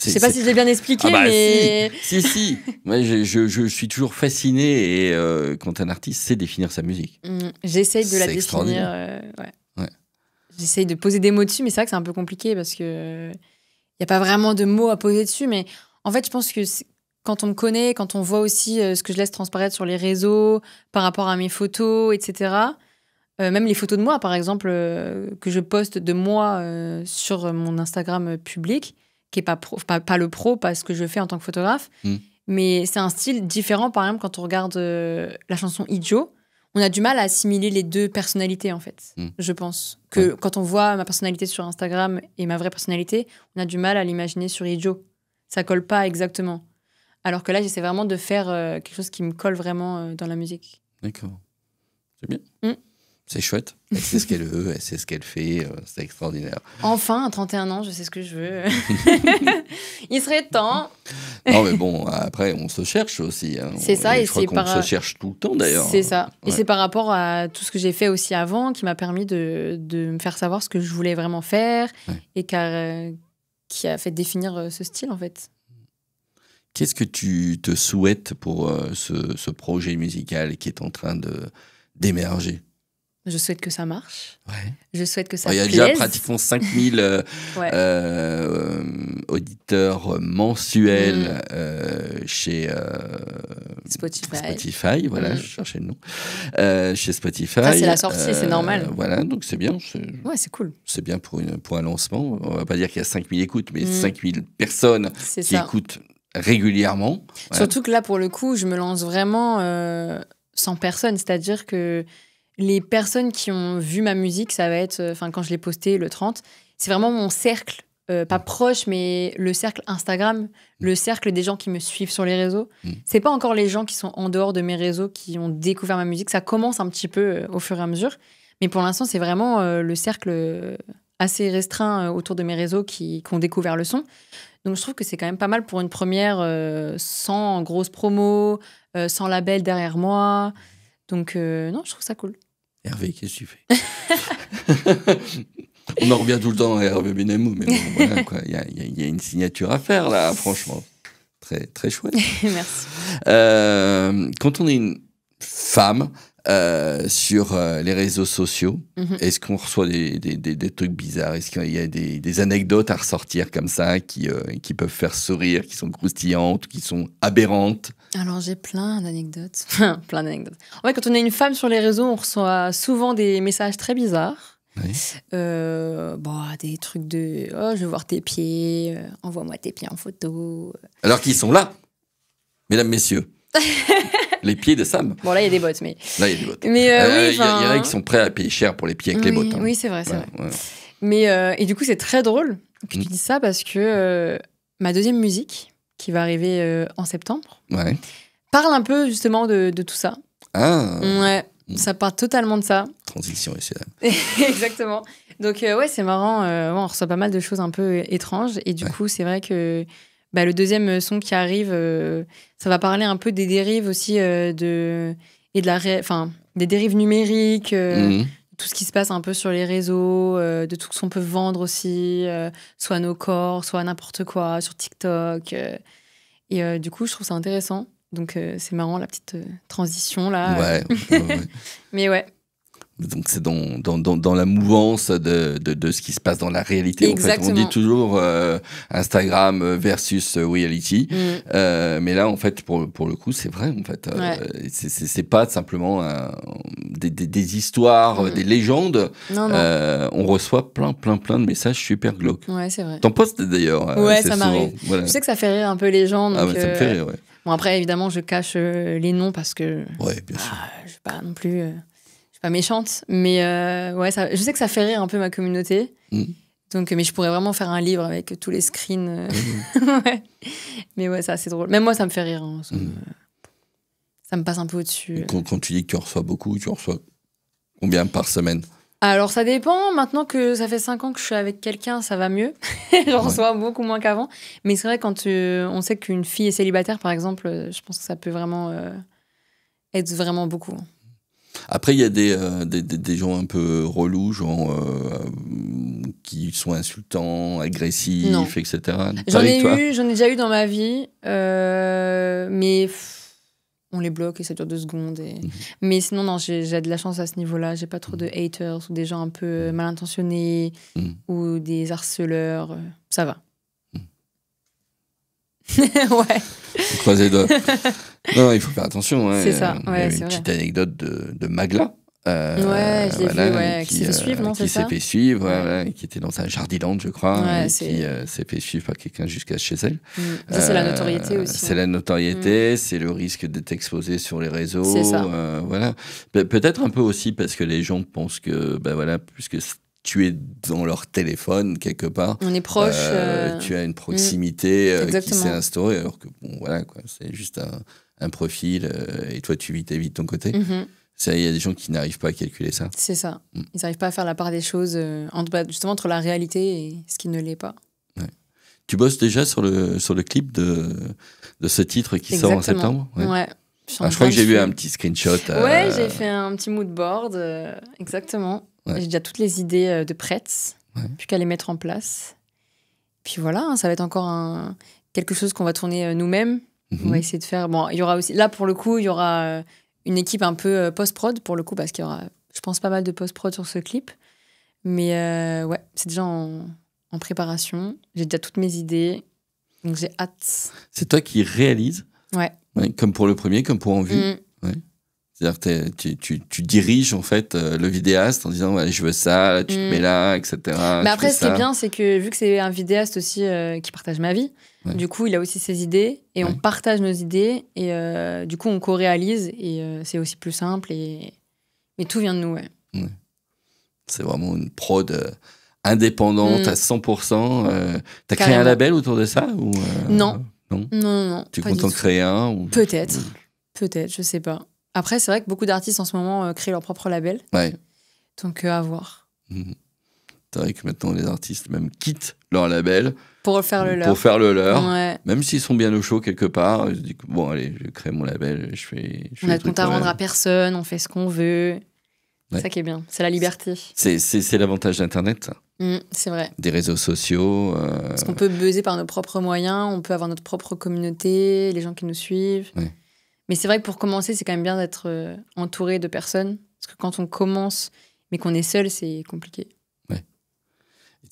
Je sais pas si j'ai bien expliqué, mais... Si. Moi, je suis toujours fasciné et quand un artiste sait définir sa musique. J'essaye de la définir. Ouais. J'essaye de poser des mots dessus, mais c'est vrai que c'est un peu compliqué parce que y a pas vraiment de mots à poser dessus. Mais en fait, je pense que quand on me connaît, quand on voit aussi ce que je laisse transparaître sur les réseaux, par rapport à mes photos, etc. Même les photos de moi, par exemple, que je poste de moi sur mon Instagram public, qui est pas le pro, pas ce que je fais en tant que photographe, mais c'est un style différent. Par exemple, quand on regarde la chanson Idiot, on a du mal à assimiler les deux personnalités, en fait. Je pense que quand on voit ma personnalité sur Instagram et ma vraie personnalité, on a du mal à l'imaginer sur Ijo. Ça colle pas exactement. Alors que là, j'essaie vraiment de faire quelque chose qui me colle vraiment dans la musique. D'accord. C'est bien. C'est chouette. Elle sait ce qu'elle veut, elle sait ce qu'elle fait. C'est extraordinaire. Enfin, à 31 ans, je sais ce que je veux. Il serait temps. Non, mais bon, après, on se cherche aussi. Hein. C'est ça. Et je crois qu'on se cherche tout le temps, d'ailleurs. C'est ça. Ouais. Et c'est par rapport à tout ce que j'ai fait aussi avant qui m'a permis de me faire savoir ce que je voulais vraiment faire et qui a fait définir ce style, en fait. Qu'est-ce que tu te souhaites pour ce projet musical qui est en train d'émerger? Je souhaite que ça marche. Ouais. Je souhaite que ça plaise. Il y a déjà pratiquement 5000 auditeurs mensuels chez Spotify. Voilà, je cherchais le nom. Chez Spotify. Ça, c'est la sortie, c'est normal. Voilà, donc c'est bien. Ouais, c'est cool. C'est bien pour un lancement. On va pas dire qu'il y a 5000 écoutes, mais 5000 personnes qui écoutent régulièrement. Surtout que là, pour le coup, je me lance vraiment sans personne. C'est-à-dire que les personnes qui ont vu ma musique, ça va être, quand je l'ai postée le 30, c'est vraiment mon cercle, pas proche, mais le cercle Instagram, le cercle des gens qui me suivent sur les réseaux. C'est pas encore les gens qui sont en dehors de mes réseaux qui ont découvert ma musique. Ça commence un petit peu au fur et à mesure. Mais pour l'instant, c'est vraiment le cercle assez restreint autour de mes réseaux qui ont découvert le son. Donc je trouve que c'est quand même pas mal pour une première sans grosse promo, sans label derrière moi. Donc non, je trouve ça cool. Hervé, qu'est-ce que tu fais? On en revient tout le temps à Hervé Benamou, mais bon, voilà, quoi. Il y a une signature à faire, là, franchement. Très, très chouette. Merci. Quand on est une femme sur les réseaux sociaux, est-ce qu'on reçoit des trucs bizarres? Est-ce qu'il y a des anecdotes à ressortir comme ça qui peuvent faire sourire, qui sont croustillantes, qui sont aberrantes? Alors, j'ai plein d'anecdotes. Plein d'anecdotes. En fait, quand on est une femme sur les réseaux, on reçoit souvent des messages très bizarres. Oui. Des trucs de « Oh, je veux voir tes pieds, envoie-moi tes pieds en photo. » Alors qu'ils sont là, mesdames, messieurs. Les pieds de Sam. Bon, là, il y a des bottes, mais... Là, il y a des bottes. Mais il y en a qui sont prêts à payer cher pour les pieds avec les bottes. Hein. Oui, c'est vrai, c'est vrai. Ouais. Mais, et du coup, c'est très drôle que tu dises ça parce que ma deuxième musique, qui va arriver en septembre, parle un peu justement de tout ça. Ah. Ouais, ça parle totalement de ça. Transition, ici. Exactement. Donc, c'est marrant. On reçoit pas mal de choses un peu étranges. Et du coup, c'est vrai que le deuxième son qui arrive, ça va parler un peu des dérives aussi des dérives numériques, tout ce qui se passe un peu sur les réseaux, de tout ce qu'on peut vendre aussi, soit nos corps, soit n'importe quoi, sur TikTok. Et du coup, je trouve ça intéressant. Donc, c'est marrant, la petite transition, là. Ouais. Mais ouais. Donc, c'est dans la mouvance de ce qui se passe dans la réalité. Exactement. En fait, on dit toujours Instagram versus reality. Mais là, en fait, pour le coup, c'est vrai. En fait, c'est pas simplement des histoires, des légendes. Non. On reçoit plein de messages super glauques. Ouais, c'est vrai. T'en postes d'ailleurs. Ouais, ça m'arrive. Voilà. Je sais que ça fait rire un peu les gens. Donc, ça me fait rire, ouais. Bon, après, évidemment, je cache les noms parce que... Ouais, bien sûr. Je suis pas non plus... pas méchante, mais je sais que ça fait rire un peu ma communauté. Donc, mais je pourrais vraiment faire un livre avec tous les screens. Ouais. Mais ouais, c'est assez drôle. Même moi, ça me fait rire. Hein. Ça me passe un peu au-dessus. Quand tu dis que tu reçois beaucoup, tu reçois combien par semaine? Alors, ça dépend. Maintenant que ça fait 5 ans que je suis avec quelqu'un, ça va mieux. J'en reçois beaucoup moins qu'avant. Mais c'est vrai, quand on sait qu'une fille est célibataire, par exemple, je pense que ça peut vraiment être vraiment beaucoup. Après, il y a des gens un peu relous, genre qui sont insultants, agressifs, etc. J'en ai déjà eu dans ma vie, mais on les bloque et ça dure 2 secondes. Mais sinon, non, j'ai de la chance à ce niveau-là. J'ai pas trop de haters ou des gens un peu mal intentionnés ou des harceleurs. Ça va. Ouais. Croisez les doigts. Non, il faut faire attention. Hein. C'est ça. Ouais, il y a une petite anecdote de Magla. Ouais, je l'ai vu, ouais, qui s'est fait suivre, non, c'est ça? Qui s'est fait suivre, Ouais. voilà, qui était dans un Jardiland, je crois, Ouais, et qui s'est fait suivre par quelqu'un jusqu'à chez elle. Ça, c'est la notoriété aussi. C'est la notoriété, c'est le risque d'être exposé sur les réseaux. C'est ça. Voilà. Peut-être un peu aussi parce que les gens pensent que, voilà, puisque tu es dans leur téléphone quelque part, on est proche. tu as une proximité qui s'est Exactement. instaurée, alors que bon, voilà, quoi, c'est juste un profil, et toi tu vis ta vie de ton côté. Il y a des gens qui n'arrivent pas à calculer ça. C'est ça. Ils n'arrivent pas à faire la part des choses, justement entre la réalité et ce qui ne l'est pas. Ouais. Tu bosses déjà sur le clip de ce titre qui sort en septembre? Ouais. Je crois que j'ai vu un petit screenshot. Ouais, j'ai fait un petit mood board, exactement. Ouais. J'ai déjà toutes les idées de prêtes, plus qu'à les mettre en place. Puis voilà, hein, ça va être encore quelque chose qu'on va tourner nous-mêmes. On va essayer de faire... Bon, il y aura aussi... Là, pour le coup, il y aura une équipe un peu post-prod, pour le coup, parce qu'il y aura, je pense, pas mal de post-prod sur ce clip. Mais ouais, c'est déjà en préparation. J'ai déjà toutes mes idées, donc j'ai hâte. C'est toi qui réalises? Ouais. Comme pour le premier, comme pour En Vue. Ouais. C'est-à-dire que tu diriges en fait le vidéaste en disant je veux ça, là, tu te mets là, etc. Mais après, ce qui est bien, c'est que vu que c'est un vidéaste aussi qui partage ma vie, du coup, il a aussi ses idées et on partage nos idées et du coup, on co-réalise et c'est aussi plus simple mais tout vient de nous. Ouais. C'est vraiment une prod indépendante à 100%. T'as créé un label autour de ça ou Non. Non. Tu comptes en créer un ou... Peut-être, je sais pas. Après, c'est vrai que beaucoup d'artistes en ce moment créent leur propre label. Ouais. Donc, à voir. C'est vrai que maintenant, les artistes même quittent leur label pour faire le leur. Ouais. Même s'ils sont bien au chaud quelque part. Je dis bon, allez, je crée mon label, je fais on a de compte à rendre à personne, on fait ce qu'on veut. Ouais. C'est ça qui est bien, c'est la liberté. C'est l'avantage d'Internet, ça. C'est vrai. Des réseaux sociaux. Parce qu'on peut buzzer par nos propres moyens, on peut avoir notre propre communauté, les gens qui nous suivent. Ouais. Mais c'est vrai que pour commencer, c'est quand même bien d'être entouré de personnes. Parce que quand on commence, mais qu'on est seul, c'est compliqué. Ouais.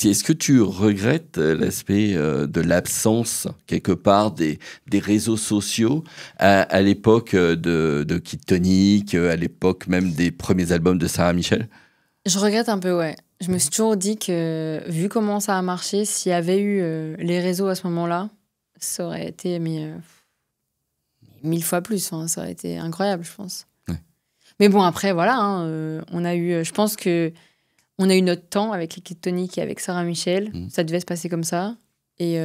Est-ce que tu regrettes l'aspect de l'absence, quelque part, des réseaux sociaux à l'époque de Kid Tonic, à l'époque même des premiers albums de Sarah Michel? Je regrette un peu, ouais. Je me suis toujours dit que, vu comment ça a marché, s'il y avait eu les réseaux à ce moment-là, ça aurait été 1000 fois plus. Hein. Ça aurait été incroyable, je pense. Ouais. Mais bon, après, voilà. Hein, on a eu, je pense que on a eu notre temps avec les Kid Tonic et avec Sarah Michel. Ça devait se passer comme ça. Et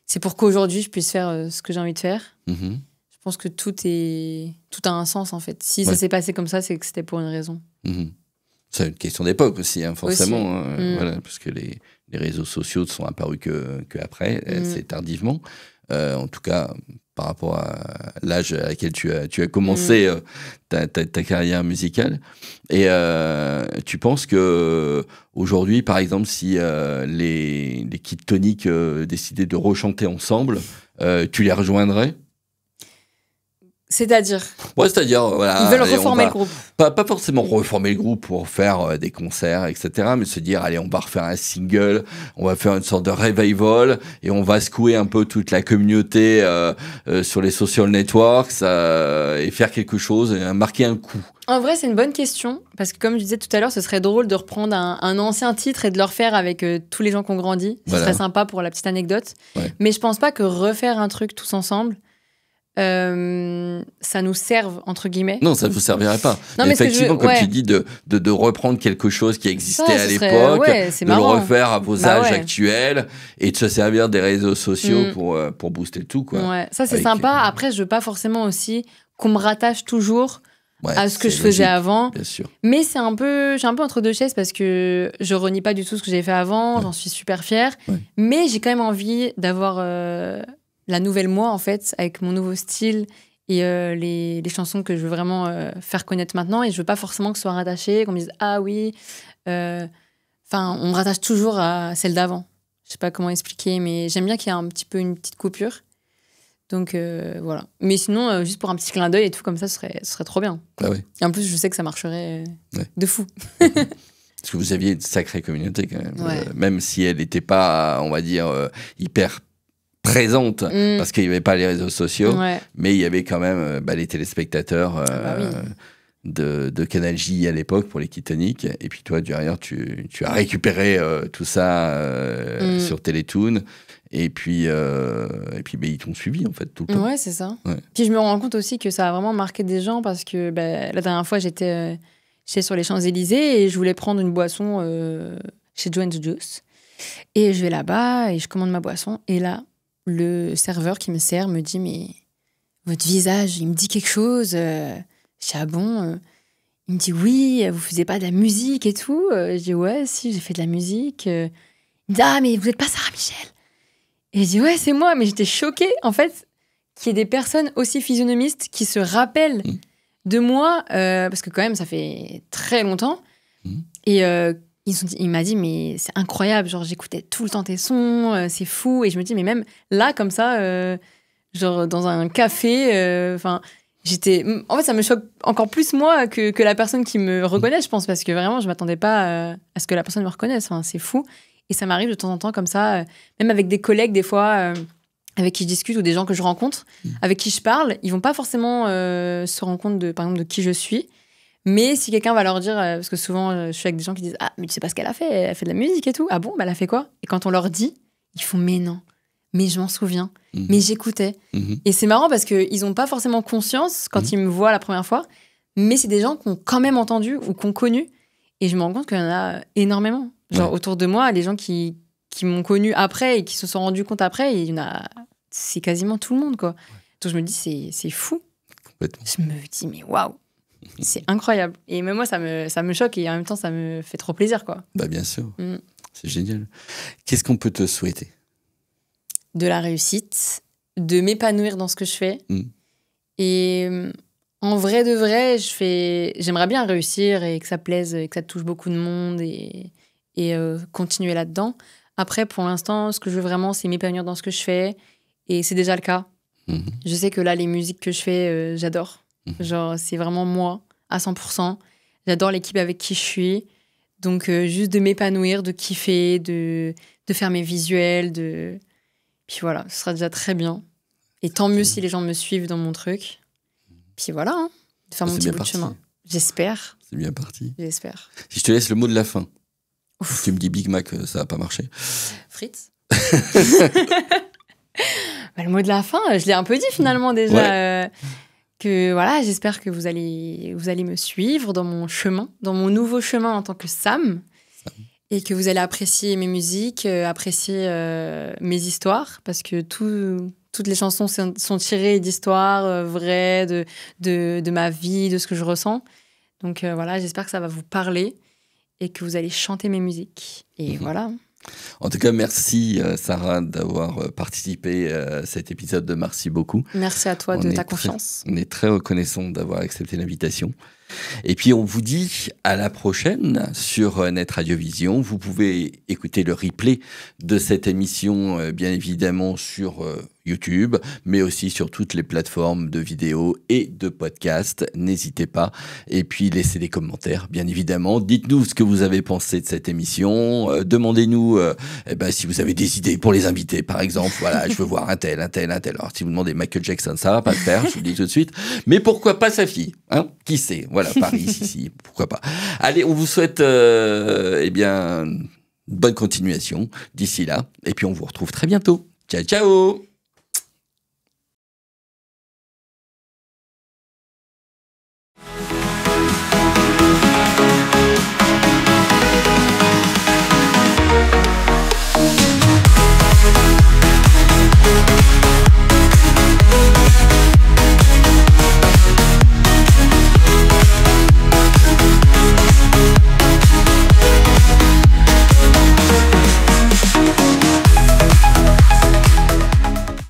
c'est pour qu'aujourd'hui, je puisse faire ce que j'ai envie de faire. Je pense que tout a un sens, en fait. Si ça s'est passé comme ça, c'est que c'était pour une raison. C'est une question d'époque aussi, hein, forcément. Aussi. Voilà, parce que les réseaux sociaux ne sont apparus que après, c'est tardivement. En tout cas, par rapport à l'âge à laquelle tu as commencé ta carrière musicale. Et tu penses que aujourd'hui, par exemple, si les Kid Tonic décidaient de rechanter ensemble, tu les rejoindrais? C'est-à-dire voilà. Ils veulent reformer le groupe. Pas forcément reformer le groupe pour faire des concerts, etc. Mais se dire, allez, on va refaire un single, on va faire une sorte de revival et on va secouer un peu toute la communauté sur les social networks et faire quelque chose, marquer un coup. En vrai, c'est une bonne question. Parce que comme je disais tout à l'heure, ce serait drôle de reprendre un ancien titre et de le refaire avec tous les gens qui ont grandi. Ce serait sympa pour la petite anecdote. Ouais. Mais je pense pas que refaire un truc tous ensemble, ça nous serve entre guillemets. Non, ça ne vous servirait pas. Non, mais effectivement, comme tu dis, de reprendre quelque chose qui existait à l'époque, de le refaire à vos âges actuels et de se servir des réseaux sociaux pour booster le tout, quoi. Ouais, ça c'est sympa. Après, je veux pas forcément aussi qu'on me rattache toujours à ce que je faisais avant. Bien sûr. Mais j'ai un peu entre deux chaises parce que je renie pas du tout ce que j'ai fait avant. J'en suis super fière. Mais j'ai quand même envie d'avoir la nouvelle moi, en fait, avec mon nouveau style et les chansons que je veux vraiment faire connaître maintenant. Et je veux pas forcément que ce soit rattaché, qu'on me dise « Ah oui ». Enfin, on me rattache toujours à celle d'avant. Je sais pas comment expliquer, mais j'aime bien qu'il y ait un petit peu une petite coupure. Donc, voilà. Mais sinon, juste pour un petit clin d'œil et tout comme ça, ce serait trop bien. Ah ouais. Et en plus, je sais que ça marcherait de fou. Parce que vous aviez une sacrée communauté, quand même. Même si elle n'était pas, on va dire, hyper présente parce qu'il n'y avait pas les réseaux sociaux, mais il y avait quand même les téléspectateurs de Canal J à l'époque pour les Titanic. Et puis toi, derrière, tu as récupéré tout ça sur Télétoon. Et puis ils t'ont suivi, en fait, tout le temps. Ouais, c'est ça. Ouais. Puis je me rends compte aussi que ça a vraiment marqué des gens parce que la dernière fois, j'étais sur les Champs-Élysées et je voulais prendre une boisson chez Joe & the Juice. Et je vais là-bas et je commande ma boisson. Et là, le serveur qui me sert me dit « Mais votre visage, il me dit quelque chose. » Je dis « Ah bon ?» Il me dit « Oui, vous faisiez pas de la musique et tout ?» Je dis « Ouais, si, j'ai fait de la musique. » Il me dit « Ah, mais vous n'êtes pas Sarah Michel ?» Et je dis « Ouais, c'est moi. » Mais j'étais choquée, en fait, qu'il y ait des personnes aussi physionomistes qui se rappellent de moi, parce que quand même, ça fait très longtemps. Et il m'a dit « Mais c'est incroyable, genre j'écoutais tout le temps tes sons, c'est fou. » Et je me dis « Mais même là, comme ça, genre dans un café, j'étais... En fait, ça me choque encore plus, moi, que la personne qui me reconnaît, je pense, parce que vraiment, je m'attendais pas à ce que la personne me reconnaisse. Enfin, c'est fou. Et ça m'arrive de temps en temps comme ça, même avec des collègues, des fois, avec qui je discute, ou des gens que je rencontre, avec qui je parle, ils vont pas forcément se rendre compte, par exemple, de qui je suis. Mais si quelqu'un va leur dire, parce que souvent, je suis avec des gens qui disent « Ah, mais tu sais pas ce qu'elle a fait, elle fait de la musique et tout. » « Ah bon, elle a fait quoi ?» Et quand on leur dit, ils font « Mais non, mais je m'en souviens, mais j'écoutais. » Et c'est marrant parce qu'ils ont pas forcément conscience quand ils me voient la première fois, mais c'est des gens qui ont quand même entendu ou qui ont connu. Et je me rends compte qu'il y en a énormément. Genre autour de moi, les gens qui m'ont connu après et qui se sont rendus compte après, il y en a, c'est quasiment tout le monde, quoi. Donc je me dis, c'est fou. Complètement. Je me dis, mais waouh! C'est incroyable. Et même moi, ça me choque et en même temps, ça me fait trop plaisir, quoi. Bah, bien sûr. C'est génial. Qu'est-ce qu'on peut te souhaiter? De la réussite, de m'épanouir dans ce que je fais. Et en vrai de vrai, j'aimerais bien réussir et que ça plaise, et que ça touche beaucoup de monde et continuer là-dedans. Après, pour l'instant, ce que je veux vraiment, c'est m'épanouir dans ce que je fais. Et c'est déjà le cas. Je sais que là, les musiques que je fais, j'adore. Genre, c'est vraiment moi, à 100%. J'adore l'équipe avec qui je suis. Donc, juste de m'épanouir, de kiffer, de faire mes visuels. Puis voilà, ce sera déjà très bien. Et tant mieux si les gens me suivent dans mon truc. Puis voilà, hein, de faire mon petit bout de chemin. J'espère. C'est bien parti. J'espère. Si je te laisse le mot de la fin. Tu me dis Big Mac, ça va pas marcher. Frites. Le mot de la fin, je l'ai un peu dit finalement déjà. Que voilà, j'espère que vous allez me suivre dans mon chemin, dans mon nouveau chemin en tant que Sam. Et que vous allez apprécier mes musiques, apprécier mes histoires, parce que toutes les chansons sont tirées d'histoires vraies, de ma vie, de ce que je ressens. Donc voilà, j'espère que ça va vous parler et que vous allez chanter mes musiques. Et voilà. En tout cas, merci Sarah d'avoir participé à cet épisode de Merci beaucoup. Merci à toi de ta confiance. On est très reconnaissant d'avoir accepté l'invitation. Et puis on vous dit à la prochaine sur Net Radiovision. Vous pouvez écouter le replay de cette émission bien évidemment sur YouTube, mais aussi sur toutes les plateformes de vidéos et de podcasts. N'hésitez pas. Et puis laissez des commentaires, bien évidemment. Dites-nous ce que vous avez pensé de cette émission. Demandez-nous si vous avez des idées pour les invités, par exemple. Voilà, je veux voir un tel. Alors si vous demandez Michael Jackson, ça va pas le faire, je vous le dis tout de suite. Mais pourquoi pas sa fille, hein? Qui sait? Voilà, Paris, ici, pourquoi pas. Allez, on vous souhaite bonne continuation d'ici là. Et puis on vous retrouve très bientôt. Ciao, ciao!